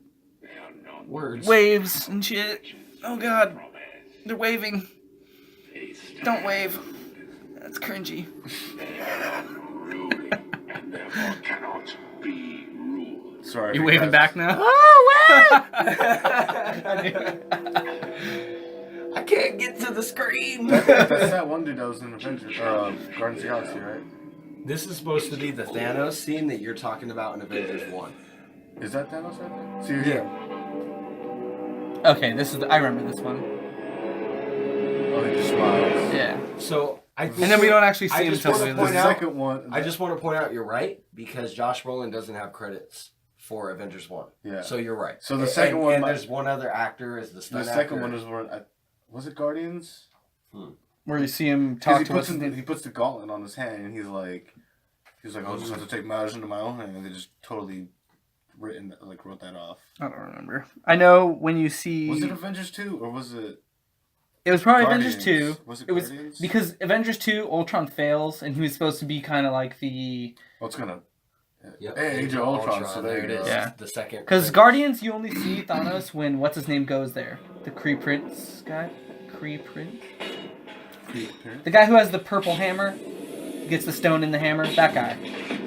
Words. waves and shit. Oh god, they're waving. Don't wave. That's cringy. Cannot be ruled. Sorry. You waving back now? Oh I can't get to the screen. That's that one dude that was in Avengers, Guardians of the Galaxy, right? This is supposed to be the Thanos scene that you're talking about in Avengers 1. Is that Thanos right there? So you're here. Okay, this is. I remember this one. Oh, he just smiles. Yeah. So And then we don't actually see I him just until wanna the The point out- second one. I just want to point out you're right because Josh Brolin doesn't have credits for Avengers 1. Yeah. So you're right. So the second one and might- there's one other actor as the The stunt second actor. one is where was it Guardians? where you see him 'Cause talk he to puts us. he puts the gauntlet on his hand and he's like, I'll just have to take matters into my own hand, and they just totally wrote that off. I don't remember. I know when you see. Was it Avengers 2 or was it? It was probably Guardians? Avengers 2. Was it It was Guardians? because Avengers 2, Ultron fails, and he was supposed to be kind of like the. Well, it's gonna. Yep. Hey, Age of Ultron. So there it you is. go. Yeah. The second. Because Guardians, you only see Thanos when what's his name goes there. The Kree Prince guy. Kree Prince. The guy who has the purple hammer, gets the stone in the hammer. That guy.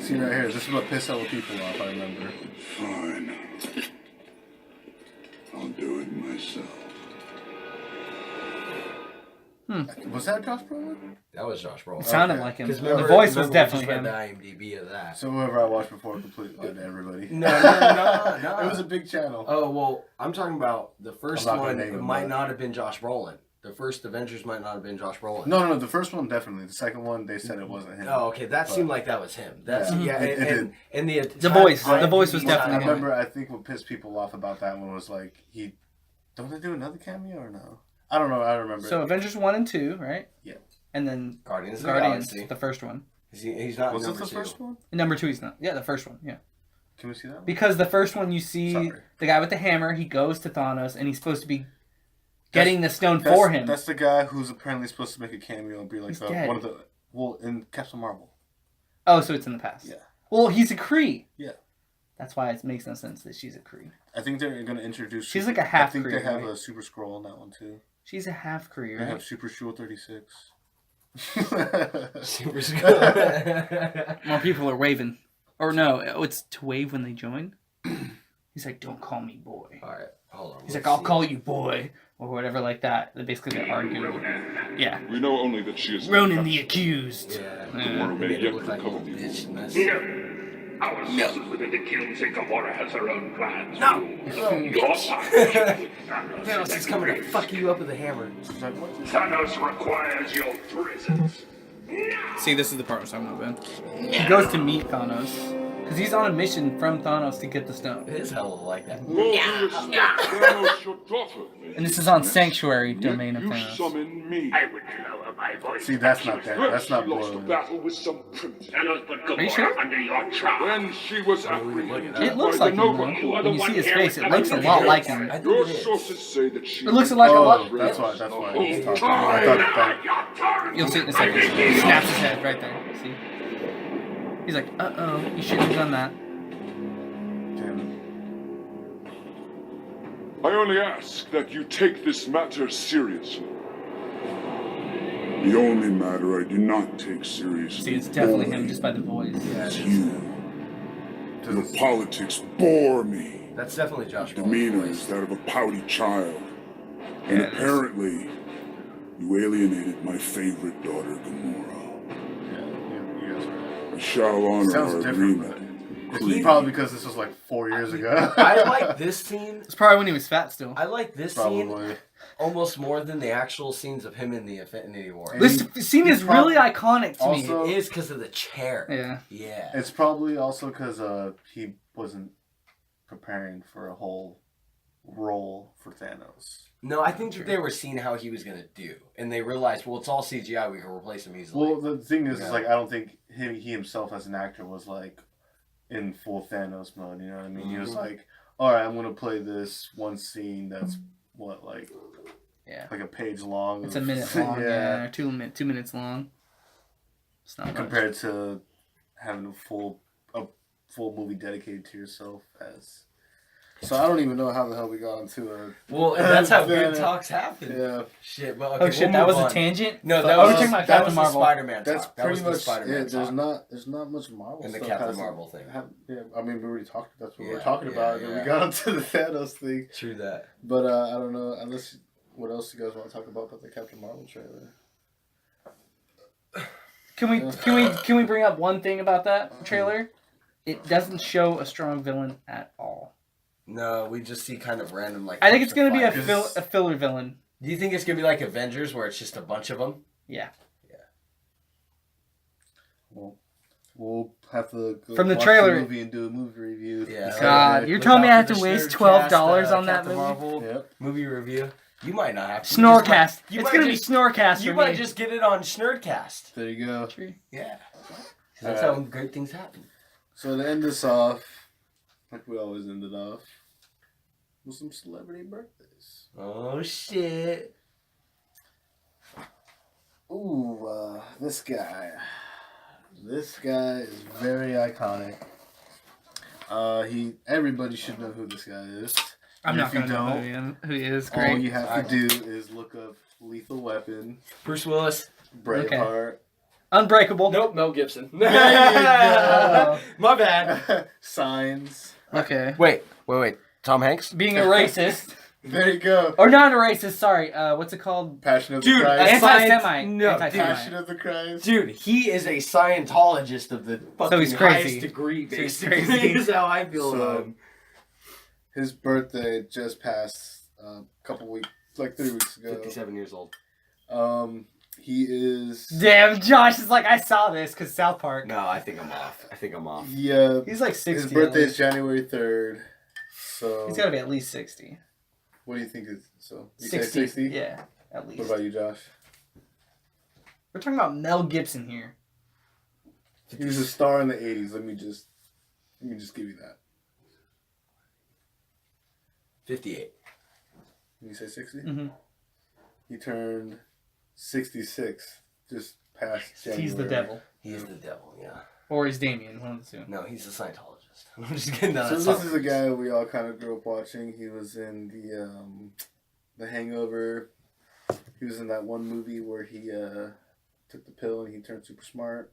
See right here. This is what pissed all the people off. I remember. Fine. I'll do it myself. Was that Josh Brolin? That was Josh Brolin. It sounded Okay. like him. 'Cause The remember- voice was remember we definitely just read him. the IMDb of that. So whoever I watched before completely did everybody. No. It was a big channel. Oh well, I'm talking about the first I'm not gonna one. name It him, might but- not have been Josh Brolin. The first Avengers might not have been Josh Brolin. No. The first one definitely. The second one, they said it wasn't him. Oh, okay. That But- seemed like that was him. That's Yeah. yeah. It And the voice. time- The voice was time- definitely I him. remember. I think what pissed people off about that one was like don't they do another cameo or no? I don't know. I remember. So Avengers 1 and 2, right? Yeah. And then Guardians of the Guardians, Galaxy. the first one. He's not Was it number the two. first one? Number 2 he's not. Yeah, the first one, yeah. Can we see that one? Because the first one you see Sorry. the guy with the hammer, he goes to Thanos and he's supposed to be getting the stone That's- for him. That's the guy who's apparently supposed to make a cameo and be like He's dead. one of the in Captain Marvel. Oh, so it's in the past. Yeah. Well, he's a Kree. Yeah. That's why it makes no sense that she's a Kree. I think they're going to introduce. She's like a half I think Kree, they have right? a Super Scroll on that one too. She's a half Kree, They have right? Super Shul 36. Super Scroll. More people are waving. Or no, it's to wave when they join. He's like, don't call me boy. All right, hold on. He's like, I'll call you boy. Or whatever like that. They basically they argue. Yeah. We know only that she is. Ronan the accused. Yeah. Yeah. May Made it yet look like a recover little the bitch in this. No. Our sources within the guilds say Gamora has her own plans. No. Your partnership with Thanos Thanos is coming to fuck you up with a hammer. Thanos requires your presence. See, this is the part I'm talking about. He goes to meet Thanos. Because he's on a mission from Thanos to get the stone. It is hella like that. Thanos, your daughter. And this is on Sanctuary domain of You Thanos. summon me. I would lower my voice. See, that's not that. That's not She lost the Boiler. battle with some primitive. Thanos put Are you Gamora sure? under your charge. When she was apprehended It looks by like the him, Nova, though. When you see his face, it looks a lot like him. I think your it is. sources say that she. It looks like a lot. Oh, that's why. That's why. He's Oh, talking. I thought that. Your turn. You'll see it in a second. He snaps his head right there. See? He's like, uh-oh, you shouldn't have done that. Damn. I only ask that you take this matter seriously. The only matter I do not take seriously. See, it's definitely him just by the voice. is you. Your politics bore me. That's definitely Josh Demeanor Brolin's is voice. that of a pouty child. And Yes. apparently, you alienated my favorite daughter, Gamora. Yeah, you guys are right. I shall honor Sounds our different, agreement. It's Clean. probably because this was like 4 years ago. I like this scene. It's probably when he was fat still. I like this scene Probably. almost more than the actual scenes of him in the Infinity War. And This scene he's is really prob- iconic to also- me. It is because of the chair. Yeah. Yeah. It's probably also because he wasn't preparing for a whole role for Thanos. No, I think that they were seeing how he was gonna do, and they realized, well, it's all CGI. We can replace him easily. Well, the thing is, Yeah. like, I don't think he himself as an actor was like in full Thanos mode. You know what I mean? He was like, all right, I'm gonna play this one scene that's what like a page long. It's a minute long. yeah. Yeah. 2 minutes long. It's not much. Compared to having a full movie dedicated to yourself as. So I don't even know how the hell we got into it. Well, and that's how Yeah. good talks happen. Yeah, Shit, but okay, Oh shit, we'll that move was a on. tangent. No, Oh, that we're was talking about that Captain was Marvel. the Spider-Man that's talk. That pretty was the much Spider-Man it. talk. There's not much Marvel And the stuff Captain has- Marvel thing. Yeah, I mean we already talked. That's what we were Yeah, talking about. yeah, And yeah. we got into the Thanos thing. True that. But I don't know. Unless what else you guys want to talk about the Captain Marvel trailer? Can we bring up one thing about that trailer? It doesn't show a strong villain at all. No, we just see kind of random like. I think it's gonna be a fighters. filler villain. Do you think it's gonna be like Avengers, where it's just a bunch of them? Yeah. Well, we'll have to go From the watch trailer- movie and do a movie review. Yeah. God, you're Look telling me out I have for to the waste Shnerd $12 cast, on that Captain movie? Marvel Yep. movie review. You might not have to. Snorcast. You It's might gonna just- be Snorcast You for might me. just get it on Shnerdcast. There you go. Yeah. That's Alright. how great things happen. So to end this off, like we always end it off, with some celebrity birthdays. Oh shit. Ooh, this guy. This guy is very iconic. Everybody should know who this guy is. I'm not If you gonna know don't, who he is. all Great. you have to do is look up Lethal Weapon, Bruce Willis. Braveheart, Unbreakable. Nope, Mel Gibson. There you go. My bad. Signs. Okay. Wait. Tom Hanks? Being a racist. There you go. Or not a racist, sorry. What's it called? Passion of Dude, the Christ. Anti-Semite. No, Anti-Semite. Passion of the Christ. Dude, he is a Scientologist of the fucking he's crazy. highest degree, So he's basically. crazy. Is how I feel about So, him. his birthday just passed a couple weeks, like 3 weeks ago. 57 years old. He is. Damn, Josh is like, I saw this because South Park. No, I think I'm off. Yeah. He's like 60. His at birthday is least. January 3rd. So. He's got to be at least 60. What do you think is so? You 60. say 60? Yeah, at least. What about you, Josh? We're talking about Mel Gibson here. He was a star in the 80s. Let me just give you that. 58. You say 60? Mm-hmm. He turned 66 just past January. He's the devil. He is the devil, yeah. Or he's Damien, one of the two. No, he's a Scientologist. I'm just kidding. No, So that's this not is a guy we all kind of grew up watching. He was in the Hangover. He was in that one movie where he took the pill and he turned super smart.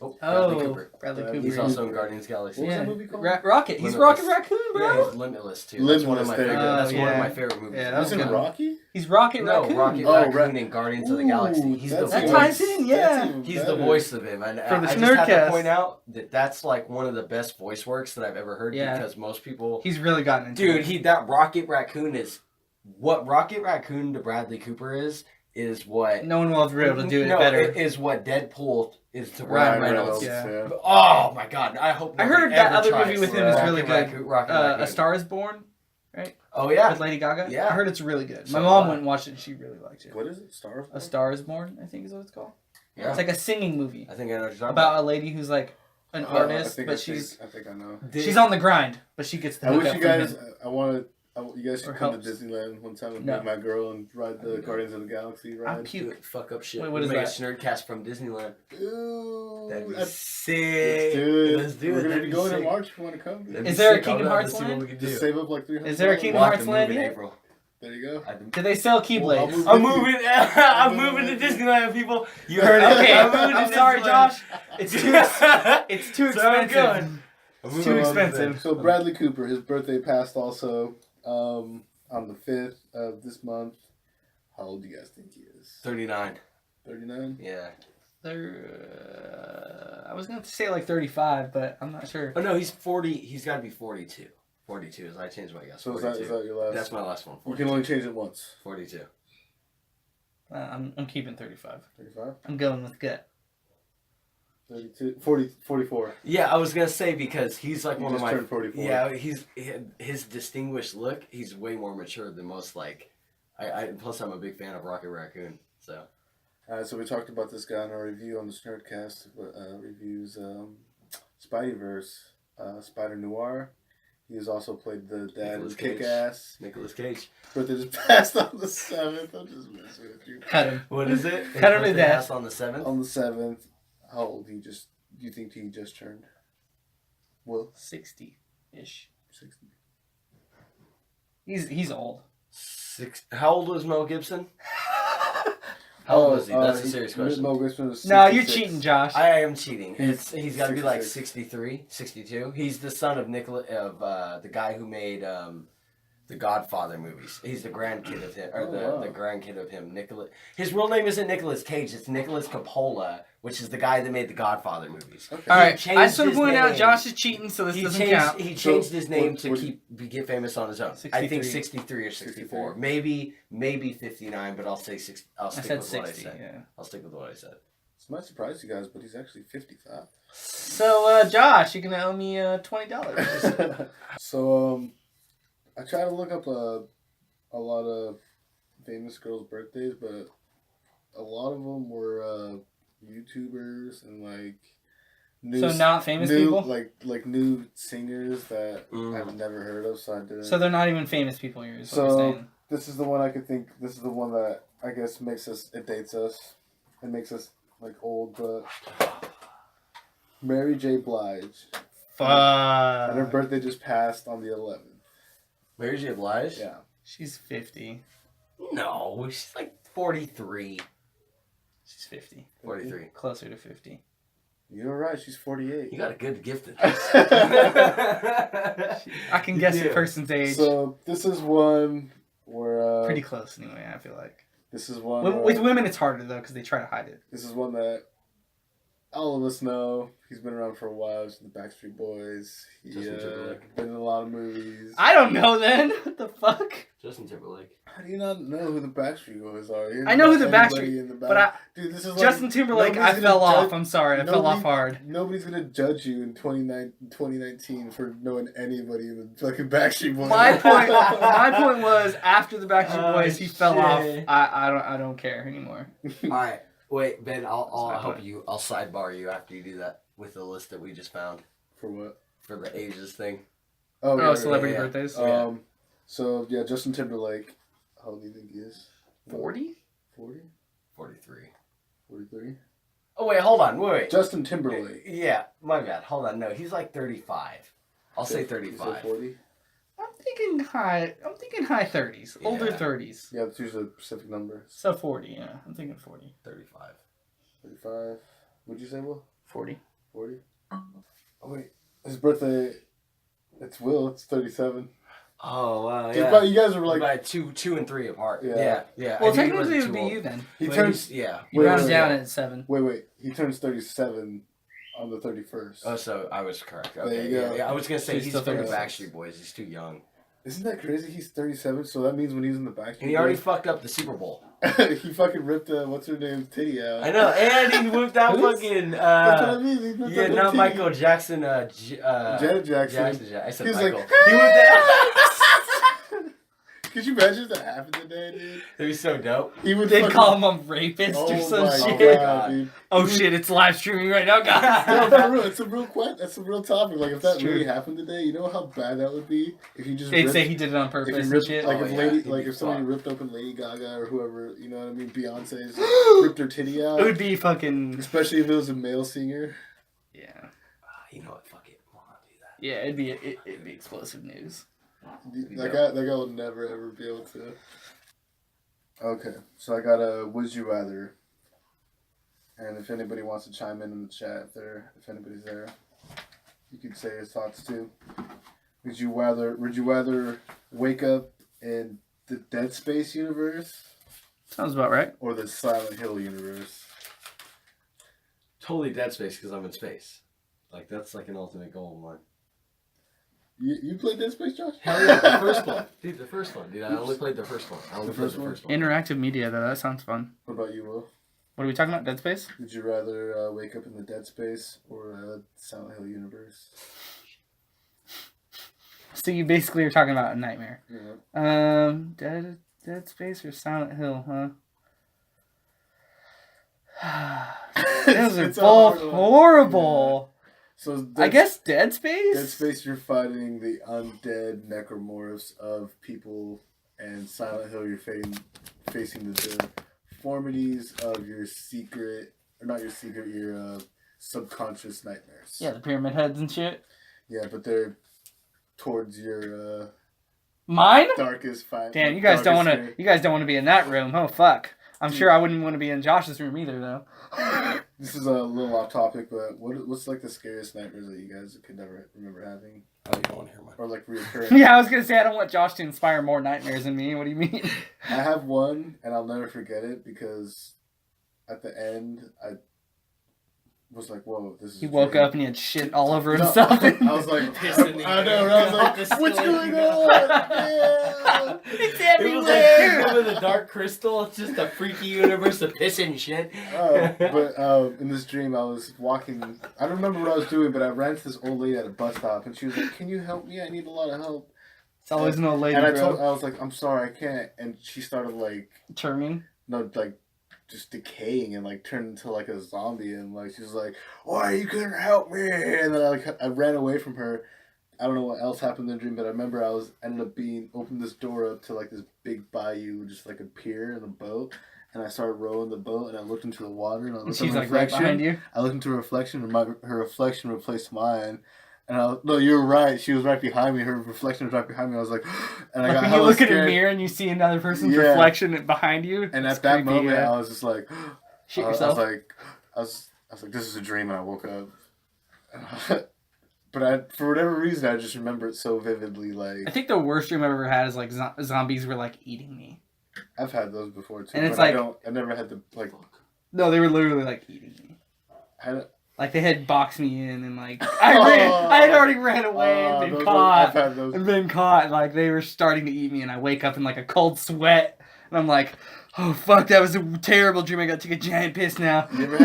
Oh, Bradley Oh, Cooper. Bradley Bradley Cooper. He's also in Guardians of the Galaxy. What was Yeah. that movie called? Rocket. He's Limitless. Rocket Raccoon, Yeah, bro. he's Limitless too. That's one of my Limitless, there you favorite. go. That's one of Yeah. my favorite movies. Yeah, He that was in good. Rocky? He's Rocket No, Raccoon. Rocket Oh, Raccoon in Guardians of the Galaxy. He's the that's That voice. even- ties in, yeah. that's even He's the better. voice of him, and For the I just have to Snerdcast. point out that that's like one of the best voice works that I've ever heard. Yeah. Because most people, He's really gotten into dude, it. that Rocket Raccoon is what Rocket Raccoon to Bradley Cooper is what No one will ever be able to do it no, better. is what Deadpool is to Ryan Ryan Reynolds. Yeah. Oh my god! I hope. I nobody heard that ever other tries movie with to him is Rocket really good. Raccoon- Rocket Raccoon. A Star is Born Oh yeah. with Lady Gaga. Yeah. I heard it's really good. So My mom do I. went and watched it and she really liked it. What is it? Star? A Star is Born, I think is what it's called. Yeah. It's like a singing movie I think I know what you're talking about a lady who's like an Oh, artist, but I she's think I know. she's on the grind, but she gets the I hook wish up you from guys. him. You guys should Or come helps. to Disneyland one time with No. me and my girl and ride the Guardians of the Galaxy I ride. puke. Fuck up shit. Wait, what We is make that? a Snerdcast from Disneyland. Ooh, That'd be let's sick. do it. Let's do We're it. gonna That'd be be going in sick. March. If you want to come? That'd be Is there a sick. Kingdom I'll have to Hearts see what land? we can do. Just save up like $300. Is there a Kingdom We'll have Hearts to land move in yet? April. There you go. Do they sell Keyblades? move I'm with you. moving. I'm moving to Disneyland, people. You heard it. Okay, I'm moving to I'm sorry, Disneyland. Josh. It's too it's too So I'm expensive. going. It's too expensive. So Bradley Cooper, his birthday passed also on the 5th of this month. How old do you guys think he is? 39. 39? Yeah. I was going to say like 35, but I'm not sure. Oh no, he's 40. He's got to be 42. 42 is I changed my guess. So 42. is that your last? That's my last one. You 42. can only change it once. 42. I'm keeping 35. 35? I'm going with gut. 32, 40, 44. Yeah, I was gonna say because he's like You one of just my. turned 44. Yeah, his distinguished look. He's way more mature than most. Like, plus I'm a big fan of Rocket Raccoon. So. So we talked about this guy in our review on the Snerdcast. Reviews Spideyverse, Spider Noir. He has also played the dad in Kick-Ass. Nicolas Cage. But they just passed on the 7th. I'm just messing with you. Cut him. What is it? Cut him to death. On the 7th. On the 7th. How old do you think he just turned? Will? 60-ish. 60. He's old. How old was Mel Gibson? How old was he? That's a serious question. Mel Gibson was 66. No, you're cheating, Josh. I am cheating. He's got to be like 66. 63, 62. He's the son of the guy who made the Godfather movies. He's the grandkid of him, or the grandkid of him. His real name isn't Nicolas Cage. It's Nicolas Coppola, which is the guy that made the Godfather movies. Okay. All right, I changed just want to his point out name. Josh is cheating, so this doesn't count. He changed his name what- to get famous on his own. 63. I think 63 or 64. 63. Maybe 59, but I'll say 60. I'll I stick said with what I 60, said. yeah. I'll stick with what I said. This might surprise you guys, but he's actually 55. So, Josh, you're going to owe me $20. So, I tried to look up a lot of famous girls' birthdays, but a lot of them were YouTubers and like new, So not famous new, people? like new singers that I've never heard of. So I didn't. So they're not even famous people here, is what you're So saying. this is the one I could think. This is the one that I guess makes us. It dates us. It makes us like old, but Mary J. Blige. And her birthday just passed on the 11th. Mary J. Blige? Yeah. She's 50. No, she's like 43. She's 50. 43. Closer to 50. You're right. She's 48. You got a good gift of I can guess the person's age. So this is one where Pretty close, anyway, I feel like. this is one With women, it's harder, though, because they try to hide it. this is one that all of us know. He's been around for a while. He's in the Backstreet Boys. He's Justin Timberlake. been in a lot of movies. I don't know, then. What the fuck? Justin Timberlake. How do you not know who the Backstreet Boys are? You I know who the anybody Backstreet- in the but Dude, this is Justin like, Timberlake, nobody's I fell gonna off. judge- I'm sorry. I fell off hard. Nobody's gonna judge you in 2019 for knowing anybody in the fucking Backstreet Boys. My point was, after the Backstreet Boys, he fell off. shit. I don't care anymore. All right. Wait, Ben, I'll Sidebar. help you. I'll sidebar you after you do that with the list that we just found For what? for the ages thing. Oh, Oh, yeah, celebrity yeah. birthdays? So yeah, Justin Timberlake. How old do you think he is? 40? 40? 43. 43? Oh, wait, hold on. Wait. Justin Timberlake. Yeah, my bad. Hold on. No, he's like 35. I'll say You said 35. 40? I'm thinking high 30s. Older Yeah. 30s. Yeah, let's use a specific number. So 40, yeah. I'm thinking 40. 35. 35. Would you say, Will? 40. 40? Oh, wait. His birthday, it's Will. It's 37. Oh, wow, Dude, yeah. but you guys are like... By two and three apart. Yeah. Yeah. Well, I think he technically it wasn't would too be you old. then. He But turns... yeah. You Wait, round wait, down wait. at 7. Wait. He turns 37 on the 31st. Oh, so I was correct. There Okay. you go. Yeah, I was gonna say He's he's still from the 36. Backstreet Boys. He's too young, Isn't that crazy? He's 37, so that means when he's in the Backstreet and he already Boys, fucked up the Super Bowl. he fucking ripped what's her name's titty out. I know, and he whipped out Who's- fucking. That's what I mean. He ripped Yeah, out her not titty. Michael Jackson. Janet Jackson. I said He's Michael. like, He whipped out. Could you imagine if that happened today, dude? It'd be so dope. He would They'd fucking- call him a rapist Oh or some my shit. God, dude. Oh shit, it's live streaming right now, No, guys. for real, it's a real that's a real topic. Like if that It's true. really happened today, you know how bad that would be if you just They'd ripped, say he did it on if purpose you and ripped, shit. like Oh, if yeah, lady he'd like be if somebody fucked. ripped open Lady Gaga or whoever, you know what I mean, Beyonce's ripped her titty out. It would be fucking. Especially if it was a male singer. Yeah. You know what? Fuck it. We'll not do that. Yeah, it'd be explosive news. That guy will never ever be able to. Okay, so I got a Would You Rather, and if anybody wants to chime in the chat, if anybody's there, you could say his thoughts too. Would you rather wake up in the Dead Space universe Sounds about right. or the Silent Hill universe? Totally Dead Space because I'm in space. Like, that's like an ultimate goal of mine. You played Dead Space, Josh? Hell yeah, the first one. Dude, the first one. Dude, I only played the first one. Interactive media, though. That sounds fun. What about you, Will? What are we talking about? Dead Space? Would you rather wake up in the Dead Space or Silent Hill universe? So you basically are talking about a nightmare. Yeah. Dead Space or Silent Hill, huh? Those are It's a both hard one. horrible. So I guess Dead Space? Dead Space, you're fighting the undead necromorphs of people, and Silent Hill, you're facing the deformities of your secret, or not your secret, your subconscious nightmares. Yeah, the pyramid heads and shit. Yeah, but they're towards your Mine? darkest fight. Damn, you guys don't want to. You guys don't want to be in that room. Oh fuck! I'm sure I wouldn't want to be in Josh's room either, though. This is a little off topic, but what's like the scariest nightmares that you guys could never remember having, Oh, you don't want to hear mine. or like reoccurring? Yeah, I was gonna say I don't want Josh to inspire more nightmares in me. What do you mean? I have one, and I'll never forget it because at the end I was like, "Whoa, this is." He a woke dream. up and he had shit all over No, himself. I was like, Pissing the I know, air. right? I was like, what's going on? Yeah. It's It was like everywhere. Kingdom of the Dark Crystal. It's just a freaky universe of piss and shit. But in this dream, I was walking. I don't remember what I was doing, but I ran into this old lady at a bus stop, and she was like, "Can you help me? I need a lot of help." It's always an old lady, And I bro. was like, "I'm sorry, I can't." And she started like, Turning. no, like just decaying and like turned into like a zombie, and like she was like, "Why you couldn't help me?" And then I ran away from her. I don't know what else happened in the dream, but I remember ended up opened this door up to like this big bayou, just like a pier and a boat, and I started rowing the boat, and I looked into the water, and I And looked she's at my like right reflection. behind you. I looked into her reflection, and her reflection replaced mine. And no, you were right. She was right behind me. Her reflection was right behind me. I was like, and I Like got when you hella look in a scared. mirror and you see another person's Yeah. reflection behind you. And it's at that creepy, moment, yeah. I was just like, Shit I was yourself. like, I was like, this is a dream, and I woke up. But for whatever reason, I just remember it so vividly. Like, I think the worst dream I've ever had is like zombies were like eating me. I've had those before too. And it's but like- I never had to like. No, they were literally like eating me. Had, Like they had boxed me in and like I had already ran away and been I've caught had those. and been caught. And, like they were starting to eat me and I wake up in like a cold sweat and I'm like, oh fuck, that was a terrible dream. I got to take a giant piss now. You ever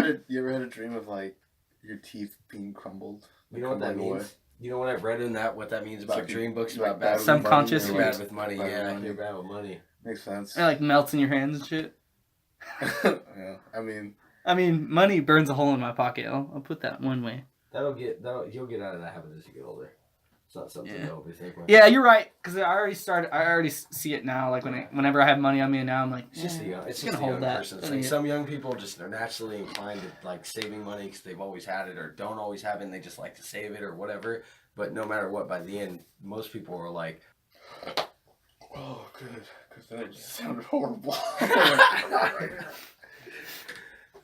had a dream of like your teeth being crumbled? You know what that crumbling away? means? You know what I've read in that? What that means about like dream books like about bad bad with Subconscious money, You're or bad with money. bad with Yeah, money. you're bad with money. Makes sense. It like melts in your hands and shit. Yeah, I mean, money burns a hole in my pocket. I'll put that one way. You'll get out of that habit as you get older. It's not something to overthink. Right? Yeah, you're right. Because I already see it now. Like whenever I have money on me, and now I'm like, It's just it's just gonna a hold young that. person. It's like some young people just are naturally inclined to like saving money because they've always had it or don't always have it and they just like to save it or whatever. But no matter what, by the end, most people are like, oh, good, because that just sounded horrible.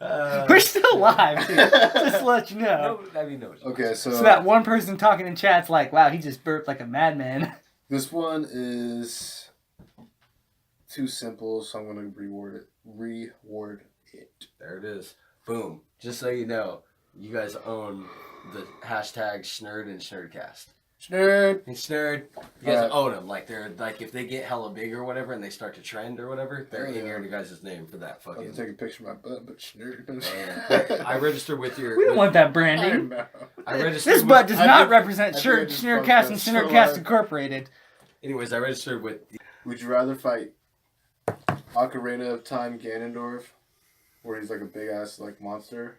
We're still alive, dude. Just to let you know. no, I mean, no. Okay, so So that one person talking in chat's like, wow, he just burped like a madman. this one is too simple, so I'm gonna reward it. There it is. Boom. Just so you know, you guys own the hashtag Shnerd and Shnerdcast. Shnerd. And Shnerd, you guys Alright. own them. Like they're like if they get hella big or whatever and they start to trend or whatever, they're Yeah. in your guys' name for that I'm fucking. gonna take a picture of my butt, but Shnerd. I registered with your. We don't want that I branding. know. I registered. This with, butt does I not did- represent I think I just Shnerdcast fucked and up so Shnerdcast hard. Incorporated. Anyways, I registered with. Would you rather fight Ocarina of Time Ganondorf, where he's like a big ass like monster,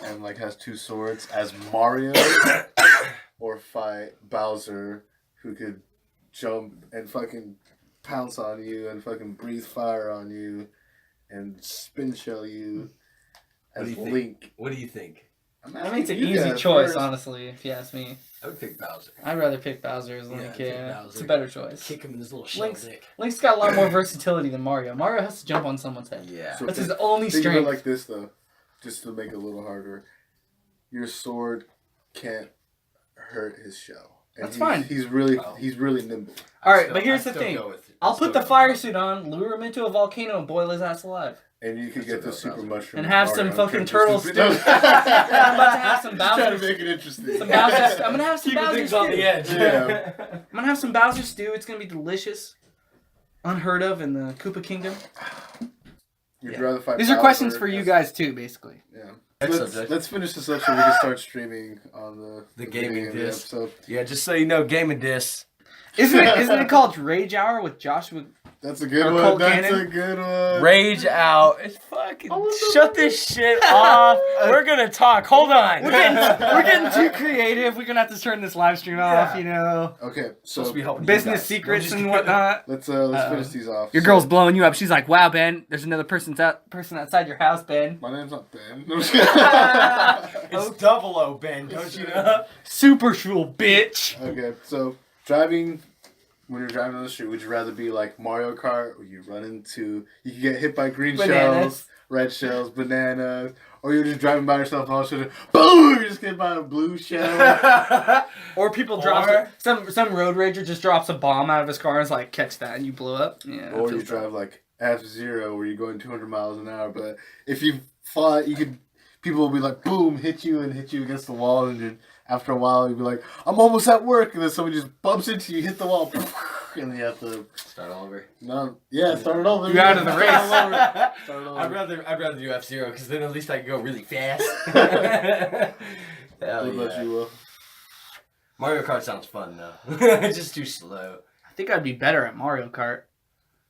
and like has two swords, as Mario, or fight Bowser, who could jump and fucking pounce on you and fucking breathe fire on you, and spin shell you, What as do you think? Link? What do you think? I'm I mean, it's an asking you easy guys choice, first. honestly, if you ask me. I would pick Bowser. I'd rather pick Bowser as Link. I'd pick Yeah, Bowser. it's a better choice. Kick him in his little shell Link's, dick. Link's got a lot more versatility than Mario. Mario has to jump on someone's head. Yeah. So That's think- his only Think of it strength. like this though, just to make it a little harder. Your sword can't hurt his shell. And That's fine. He's really nimble. All right, but here's the thing. Go with I'll put the fire suit on, lure him into a volcano, and boil his ass alive. And you can get the super mushroom. And have some Mario fucking characters. turtle stew. I'm about to have some Just trying to Bowser. make it interesting. Some Bowser. I'm gonna have some Keeping Bowser things stew. on the edge. Yeah. I'm gonna have some Bowser stew. It's gonna be delicious. Unheard of in the Koopa Kingdom. Would you rather fight These are Bowser questions or for you Yes- guys too, basically. Yeah. Next Let's, subject. let's finish this up so we can start streaming on the gaming beginning of the disc. episode. Yeah, just so you know, Gaming Disc. Isn't it called Rage Hour with Joshua? That's a good Or one. Colt That's Cannon? a good one. Rage out. It's fucking. Shut this shit off. We're gonna talk. Hold on. We're getting too creative. We're gonna have to turn this live stream off, you know. Okay, Supposed so to be helping you Business guys. secrets Just- and whatnot. let's finish these off. Your So, girl's blowing you up. She's like, "Wow, Ben, there's another person outside your house, Ben." My name's not Ben. It's double O, Ben. Don't you know? Super shul, bitch. Okay, so driving. When you're driving on the street, would you rather be like Mario Kart, where you can get hit by green Bananas. shells, red shells, bananas, or you're just driving by yourself and all of a sudden, boom, you just get by a blue shell. Or people drop some road rager just drops a bomb out of his car and is like, catch that, and you blow up. Yeah. Or it you feels drive like F-Zero, where you're going 200 miles an hour, but if you fly, people will be like, boom, hit you against the wall, and then after a while, you'll be like, I'm almost at work, and then somebody just bumps into you, hit the wall, and then you have to Start all over. start it over. You're out of the race. Start it over. I'd rather do F-Zero because then at least I can go really fast. Hell What about yeah. you, Will? Mario Kart sounds fun though. It's just too slow. I think I'd be better at Mario Kart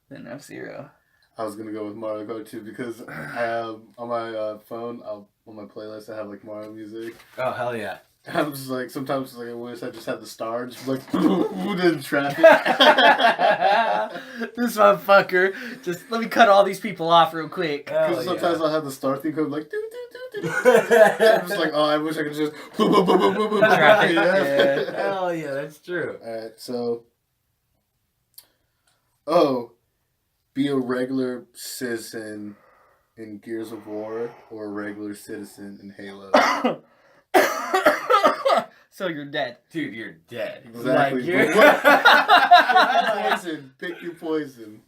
than F-Zero. I was gonna go with Mario Kart too because I have on my phone, on my playlist, I have like Mario music. Oh hell yeah. And I'm just like sometimes like I wish I just had the star, just like in traffic. This motherfucker. Just let me cut all these people off real quick. Because Hell sometimes yeah. I'll have the star thing come like doo doo doo doo. I'm just like, oh, I wish I could just boom boom boom boom boom boom. Traffic, Yeah. Hell yeah, that's true. Alright, so be a regular citizen in Gears of War or a regular citizen in Halo. So you're dead. Dude, you're dead. Exactly. Like, you're... Pick your poison.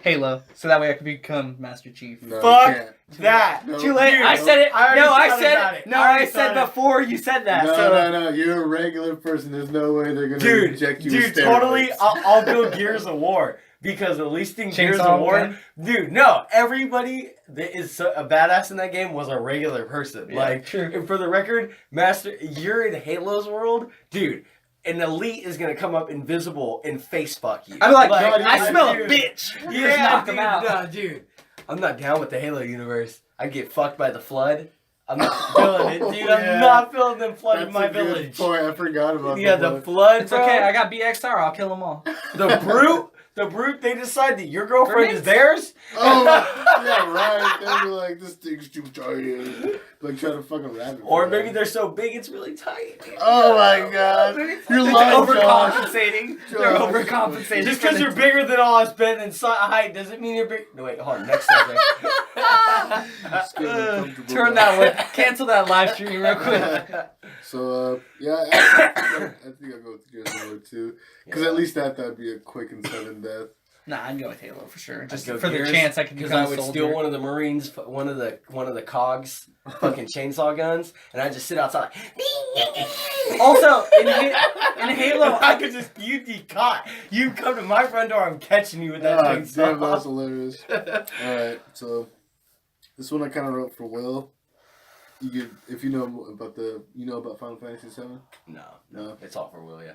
Halo. So that way I can become Master Chief. No, Fuck you can't. that. No. Too late. Dude, I said it. I already No, I thought said about it. it. No, I I already said thought it. before you said that. No, so no. You're a regular person. There's no way they're gonna Dude, inject you with steroids. totally. I'll go Gears of War because at least in Gears Chainsaw of War, gun? dude, no, everybody that is a badass in that game was a regular person. Yeah, like, true. and for the record, Master, you're in Halo's world, dude. An elite is gonna come up invisible and face fuck you. I'm like, God, I smell a dude. bitch. You Yeah, just knocked dude, them out. no, dude. I'm not down with the Halo universe. I get fucked by the flood. I'm not feeling it, dude. Yeah. I'm not feeling them flood in That's my a good village. point. I forgot about Yeah, that. the flood. It's bro. okay. I got BXR. I'll kill them all. The brute. They decide that your girlfriend is theirs. Oh, yeah, right. They'll be like, this thing's too giant. Like, trying to fucking wrap it. Or for maybe them. they're so big it's really tight. Oh my god. You're It's lying, Josh. overcompensating. They're Josh. overcompensating. Just because you're bigger than all us, Ben, in height doesn't mean you're big. No, wait, hold on. Next subject. Just get uncomfortable. Turn that way. Cancel that live stream real quick. So, yeah, I think I'll go with Gears of War too. Because at least that'd be a quick and sudden death. Nah, I'd go with Halo for sure. Just I'd go for the Gears, chance I could because become I would a soldier. steal one of the Marines, one of the cogs, fucking chainsaw guns, and I just sit outside. Also, in Halo, I could just you'd be caught. You come to my front door, I'm catching you with that Damn, that's chainsaw. hilarious. Alright, so this one I kind of wrote for Will. If you know about Final Fantasy VII? No, it's all for Will, yeah.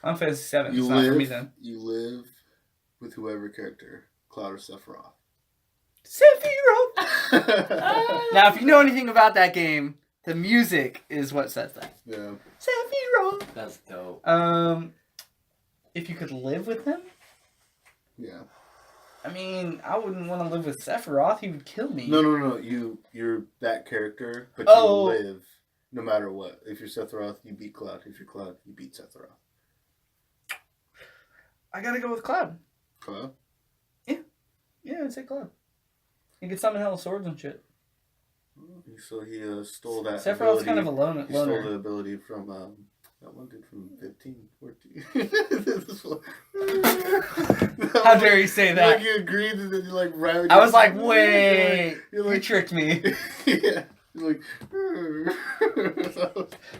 I'm Fantasy 7. You It's not for me live. then. You live with whoever character, Cloud or Sephiroth. Sephiroth! Now, if you know anything about that game, the music is what says that. Yeah. Sephiroth. That's dope. If you could live with him, Yeah. I mean, I wouldn't want to live with Sephiroth. He would kill me. No. You're that character, but Oh. you live no matter what. If you're Sephiroth, you beat Cloud. If you're Cloud, you beat Sephiroth. I gotta go with Cloud. Cloud? Yeah, I'd say Cloud. He could summon hell swords and shit. So he stole that Sephiroth's ability. kind of a loner. He stole the ability from that one dude from 15, 14. This one. How dare you say that? Like you agreed, and then you like right. I was like, wait, You're you like, tricked me. yeah. You're like,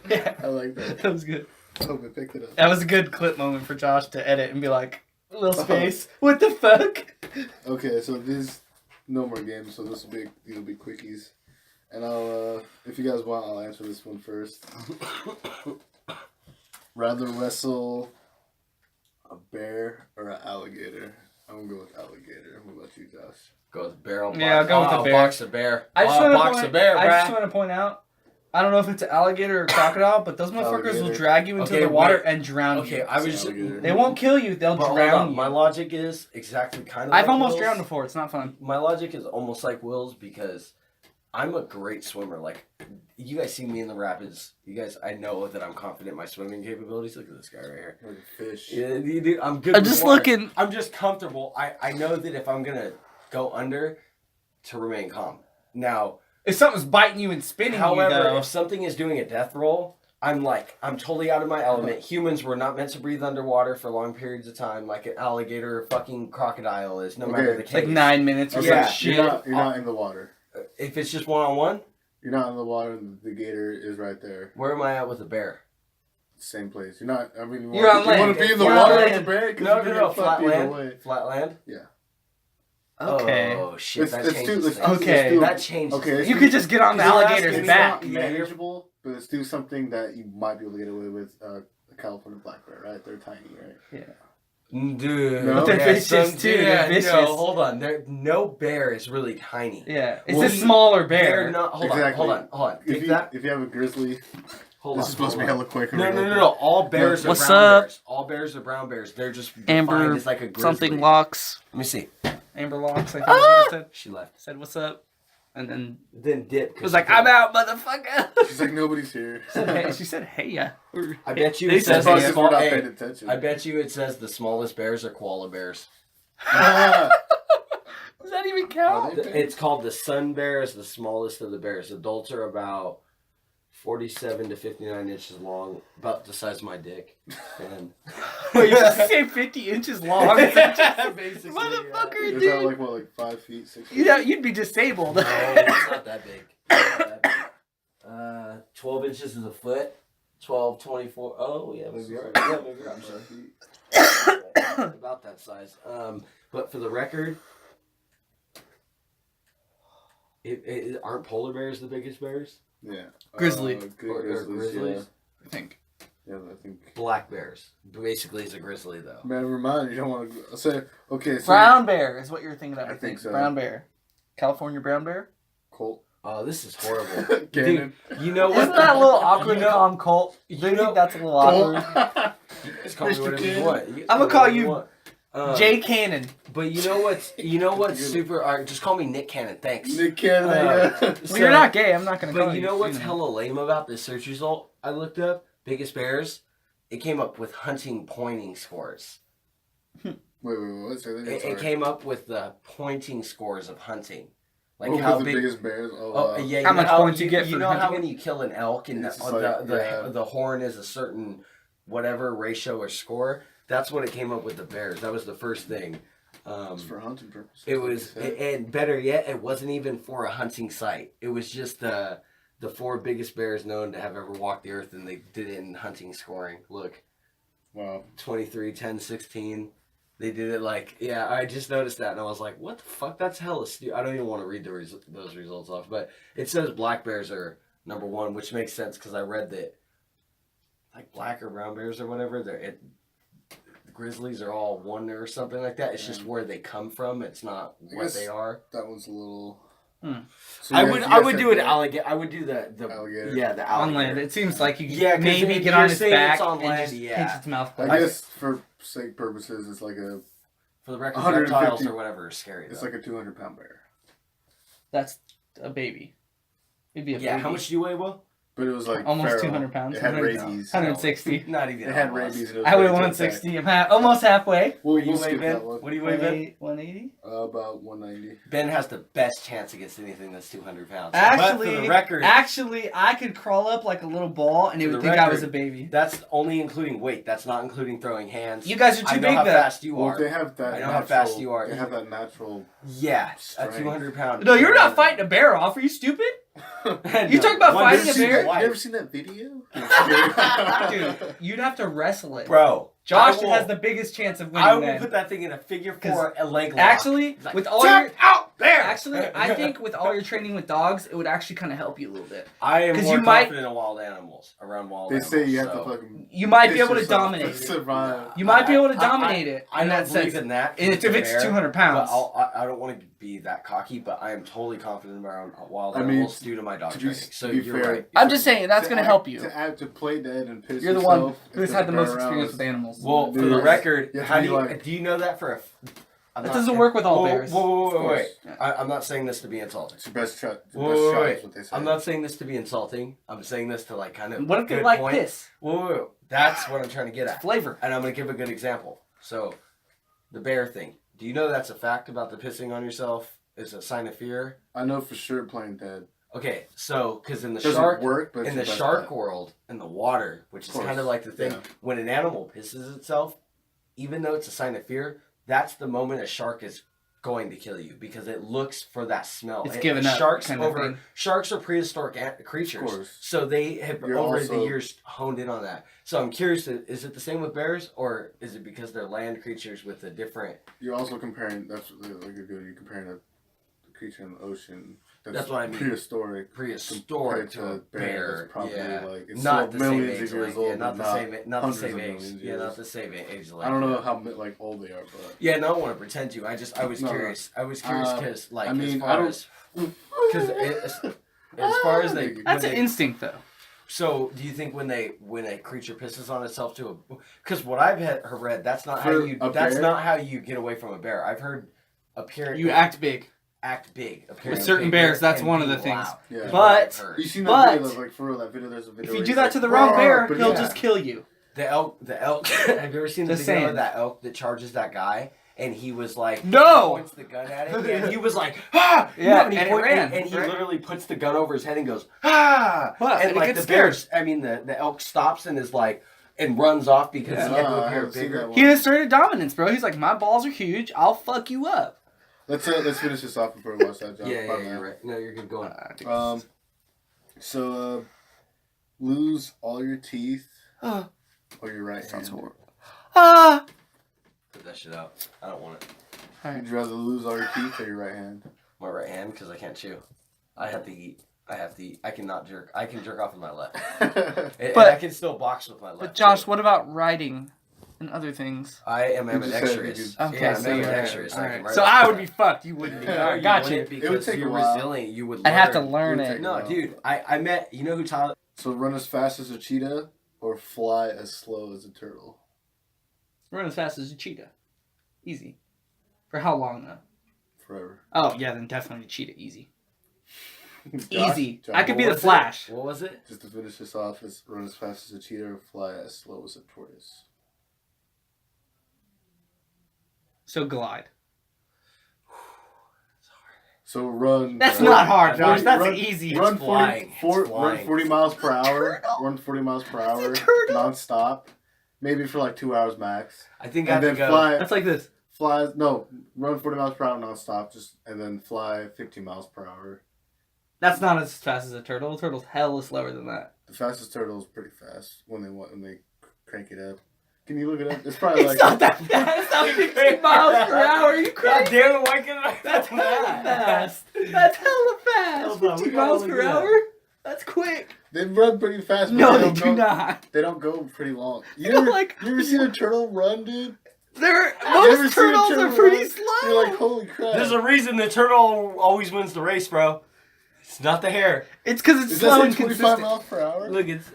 Yeah, I like that. that was good. I hope it picked it up. That was a good clip moment for Josh to edit and be like, little space. What the fuck? Okay, so these no more games, so these will be quickies, and I'll if you guys want, I'll answer this one first. Rather wrestle a bear or an alligator? I'm gonna go with alligator. What about you, Josh? Go with barrel. Yeah, I'll go with the bear. Box of bear. I just Bruh. want to point out, I don't know if it's an alligator or crocodile, but those motherfuckers will Alligator. drag you into Okay, the water wait. and drown Okay, you. I was. Alligator. They won't kill you, they'll But hold drown on. you. My logic is exactly kind of. I've like almost Will's. drowned before, it's not fun. My logic is almost like Will's because I'm a great swimmer. Like, you guys see me in the rapids. You guys, I know that I'm confident in my swimming capabilities. Look at this guy right here. Like a fish. Yeah, dude, I'm good. I'm with just water. looking. I'm just comfortable. I know that if I'm gonna go under, to remain calm. Now, If something's biting you and spinning however, you, though. if something is doing a death roll, I'm totally out of my element. Humans were not meant to breathe underwater for long periods of time, like an alligator or fucking crocodile is. No matter the case. like 9 minutes or Okay, some Yeah, shit. you're not in the water. If it's just one-on-one, You're not in the water, and the gator is right there. where am I at with a bear? Same place. You're not. I mean, You're on you want land. to be in the You're water on with the land. bear? 'Cause No, you're no, gonna no, get flat fucked either land. way. Flat land. Okay. Oh shit, that It's changes too- things. Okay. it's too- That changes. Okay, things. You could just get on the You're alligator's asking me back. not- manageable, but let's do something that you might be able to get away with. A California black bear, right? They're tiny, right? Dude, No? But they're yeah, vicious, too. They're vicious. No, hold on. No bear is really tiny. Yeah. It's Well, a smaller They're bear. not. Hold Exactly. on. Take If that. you have a grizzly, Hold this on. is supposed to be hold on. hella quick. No. All bears are What's brown up? bears. All bears are brown bears. They're just Amber defined as like a grizzly. something locks. Let me see. Amber locks, I think is what it said. She left. Said, what's up? And then Then dip. it was like, I'm out, motherfucker. She's like, nobody's here. She said, hey, yeah. I bet you They it said says Probably the because small. we're not Hey, paying attention. I bet you it says the smallest bears are koala bears. Ah, Does that even count? Are they? It's called the sun bear. Is the smallest of the bears. Adults are about 47 to 59 inches long, about the size of my dick. And Wait, you just say 50 inches long. basically, Motherfucker, is dude. that like 5 feet, 6 feet? You'd be disabled. No, it's not that big. It's not that big. 12 inches is a foot. 12, 24. Oh, yeah, maybe you're right. Yeah, maybe you're right. I'm sorry. About that size. But for the record, aren't polar bears the biggest bears? Yeah. Grizzly. Grizzlies? I think. Yeah, I think. Black bears. Basically, it's a grizzly, though. Man, remind you don't want to say. Okay, so Brown bear is what you're thinking of. I think so. Brown bear. California brown bear? Colt. Oh, this is horrible. Cannon. Dude, you know what? Isn't that a little awkward You to know- call him Colt? Do you think that's a little awkward? Colt. You guys call me Mr. whatever you Cannon. want. You guys I'ma me call whatever you want. Jay Cannon. But you know what's super? All right, just call me Nick Cannon. Thanks. Nick Cannon. Well, So- you're not gay. I'm not going to call But you. you know what's know. hella lame about this search result I looked up? Biggest bears. It came up with hunting pointing scores. Wait, what? Say that again, It sorry. came up with the pointing scores of hunting. Like What how was big. the biggest bears? Oh yeah, you How know much points you get you for know how hunting when you kill an elk and It's the, just like, yeah. the horn is a certain whatever ratio or score? That's what it came up with the bears. That was the first thing. It's for hunting purposes. It like was, you said. and better yet, it wasn't even for a hunting site. It was just the 4 biggest bears known to have ever walked the earth, and they did it in hunting scoring. Look, Wow. 23, 10, 16. They did it like, yeah, I just noticed that, and I was like, what the fuck? That's hella stupid. I don't even want to read those results off, but it says black bears are number 1, which makes sense because I read that, like black or brown bears or whatever, the grizzlies are all 1 or something like that. It's just where they come from. It's not I what guess they are. That was a little. Hmm. So I you would guys- I you would guys do said an that. alligator. I would do the Alligator. Yeah, the On alligator. land. It seems like you Yeah, 'cause maybe if get you're on his saying back it's on and land, just yeah. pinch its mouth I closed. guess for sake purposes, it's like a For the record, 150 reptiles or whatever are scary. it's though. like a 200-pound bear. That's a baby. It'd be a Yeah, baby. how much do you weigh, Will? But it was like Almost feral. 200 pounds. It had 100 rabies. 160. Not even. It had almost. rabies. And it was I weigh ready to 160. I'm almost halfway. We'll, What do you we'll weigh, skip Ben? that one. What do you weigh, Ben? 180. About 190. Ben has the best chance against anything that's 200 pounds. Actually, but for the record, I could crawl up like a little ball, and it For would the think I record, was a baby. that's only including weight. That's not including throwing hands. You guys are I too know big, how though. fast you Well, are. if they have that I know natural, how fast you are. They have that natural. Yeah, a Strength. 200 pound. No, you're not fighting a bear off. Are you stupid? No, You talking about one fighting day a see bear? your You ever wife. seen that video? Dude, you'd have to wrestle it. Bro, Josh I will- has the biggest chance of winning I will then. put that thing in a figure 'Cause 4 a leg lock. Actually, It's like, with all jump your out there. actually, I think with all your training with dogs, it would actually kind of help you a little bit. I am 'cause more you might- confident in wild animals around wild They animals. say you have so. to fucking. You might be piss able to yourself dominate it. survive. You might be able to I- dominate it. I in don't that believe sense. in that. And if it's 200 pounds. But I don't want to be that cocky, but I am totally confident around wild I mean, animals due to my dog To training. be, So to be you're fair, right. I'm just saying that's going to help you. To play dead and piss You're the yourself. one who's if had the there's most a bear experience around, with animals. Well, for Dude, the record, you have to how be do you like- do you know that for a? I'm That not- doesn't work with all whoa, bears. Whoa, wait. Yeah. I'm not saying this to be insulting. It's your best shot. It's your Whoa, best wait, shot wait. is what they say. I'm not saying this to be insulting. I'm saying this to like kind of. What if they good like point. piss? Whoa. That's what I'm trying to get at. Flavor. And I'm going to give a good example. So, the bear thing. Do you know that's a fact about the pissing on yourself is a sign of fear? I know for sure playing dead. Okay, so because in the Doesn't shark work, but it's in your the best shark bet. world, in the water, which is Of course, kind of like the thing, yeah. when an animal pisses itself, even though it's a sign of fear, that's the moment a shark is going to kill you because it looks for that smell. It's giving up Sharks kind of thing. Sharks are prehistoric Of creatures, course. so they have You're over also- the years honed in on that. So I'm curious, is it the same with bears, or is it because they're land creatures with a different? You're also comparing. That's like a good. You're comparing a creature in the ocean. That's what I mean. Prehistoric. Prehistoric to a bear, That's probably yeah. like it's Not still the same millions age, of years like, old. yeah, not but the same, not the hundreds same of age, millions yeah, years. not the same age. Like I don't know that. how like old they are, but Yeah, no, I don't want to pretend to. I was No, no. curious. I was curious because, like, I mean, as I far don't- as as far as they, That's when an they- instinct, though. So, do you think when a creature pisses on itself to a? Because what I've read, that's not how For you. a That's bear? not how you get away from a bear. I've heard appearing. You act big. act big. Appearing With certain bigger bears, that's and one of be the things. loud, Yeah. is But- what I've heard. you seen But- that video? Like for real, that video. There's a video. If where you do he's that like, to the wrong "Roar," bear, but he'll yeah. just kill you. The elk. Have you ever seen the Just video saying. of that elk that charges that guy? And he was like, No! points the gun at it, and he was like, ah! Yeah, and he, and it point- ran, and he right? literally puts the gun over his head and goes, ah! Well, and it like gets the scared. bears, I mean, the elk stops and is like, and runs off because Yeah. he had to I appear haven't seen bigger. that one. He asserted dominance, bro. He's like, my balls are huge. I'll fuck you up. Let's finish this off before we watch that, John. Yeah, Pardon you're that. right. No, you're good going. So lose all your teeth Uh, or your right hand. Ah. Put that shit out. I don't want it. Would you rather lose all your teeth or your right hand? My right hand, because I can't chew. I have to eat. I cannot jerk. I can jerk off with my left. And But- I can still box with my left. But Josh, too. what about writing and other things? I am You just said you ambidextrous. could- Okay, yeah, I'm so you're- ambidextrous. I can Alright. write So off I the would left. be fucked. You wouldn't be. No, Alright, you got wouldn't you. because take a you're while. resilient. You would. I'd have to learn. learn It would it. take- No, dude. I met. You know who Tyler? So run as fast as a cheetah or fly as slow as a turtle? Run as fast as a cheetah. Easy. For how long, though? Forever. Oh, yeah, then definitely cheetah. Easy. Josh, Easy. John, I could be What the was Flash. It? What was it? Just to finish this off, is run as fast as a cheetah or fly as slow as a tortoise. So glide. So run. That's run- not hard, Josh. run- That's run- easy. Run It's 40, flying. It's run flying. 40 miles per hour. Run 40 miles per hour turtle. non-stop. Maybe for like 2 hours max. I think I And have then to go. That's like this. run 40 miles per hour non-stop, and then fly 15 miles per hour. That's not as fast as a turtle. A turtle's hella slower than that. The fastest turtle is pretty fast when they crank it up. Can you look it up? It's probably It's like not that fast. It's not 15 miles per hour. You God crazy? damn it! Why can't I? That's hella fast. That's hella fast. Hold on, we 15 gotta miles look per it up. hour? That's quick. they run pretty fast. But No, they they don't do go, not. They don't go pretty long. You They're ever, like- you ever seen a turtle run, dude? They're, You ever most seen a turtles turtle are pretty run? slow. You're like, holy crap. There's a reason the turtle always wins the race, bro. It's not the hair. It's because it's Is slow that and 25 consistent. miles per hour? Look, it's.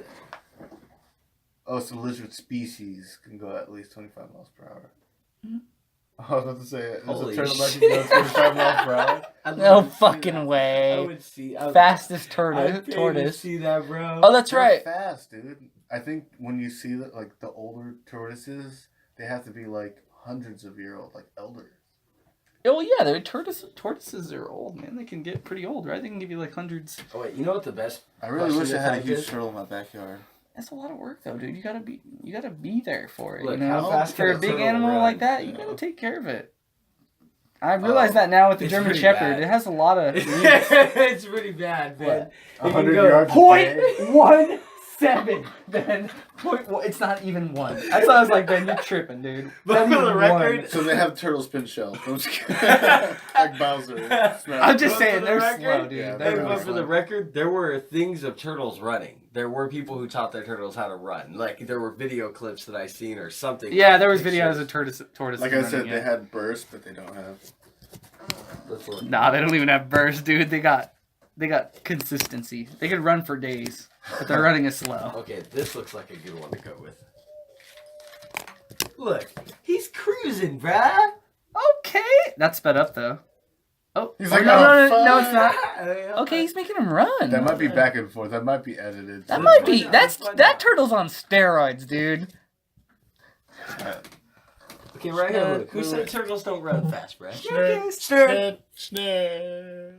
Oh, so lizard species can go at least 25 miles per hour. I was about to say, there's Holy a turtle that shit. can go 25 miles per hour. I'd No love to see fucking that. way. I would see. Fastest I'd pay to tortoise. see that, bro. Oh, that's They're right. fast, dude. I think when you see like the older tortoises, they have to be like hundreds of year old, like elders. Oh yeah, they're tortoises are old, man. They can get pretty old, right? They can give you like hundreds. Oh wait, you know what the best? I really Question wish I had a attack huge is- turtle in my backyard. That's a lot of work, though, dude. You gotta be there for it. Look, you know, how fast for can a a big turtle animal run? like that, you Yeah. gotta take care of it. I realize that now with the It's German pretty Shepherd. bad. It has a lot of. It's pretty bad, man. What? You can 100 go yards. a day. 0.17, Ben. It's not even one. That's why I was like, Ben, you're tripping, dude. But Not for the even record, one. So they have turtle spin shell. I'm just kidding. Like Bowser. I'm just But saying for the they're record- slow, dude. Yeah, They're Hey, they're but really for slow. the record, there were things of turtles running. There were people who taught their turtles how to run. Like there were video clips that I seen or something. Yeah, there was Pictures. videos of tortoises. Like I said, running, they yeah. had bursts, but they don't have. Let's look. Nah, they don't even have burst, dude. They got consistency. They could run for days, but they're running it slow. Okay, this looks like a good one to go with. Look, he's cruising, bruh. Okay, that's sped up though. Oh, He's oh, like, no, oh, no, fuck. no, it's not. Okay, he's making him run. That might be back and forth. That might be edited. That So- might be. out, That's let's find that out. turtle's on steroids, dude. Okay, right here. Shnerd, Look, who said turtles don't run fast, bruh? Shnerd. Shnerd.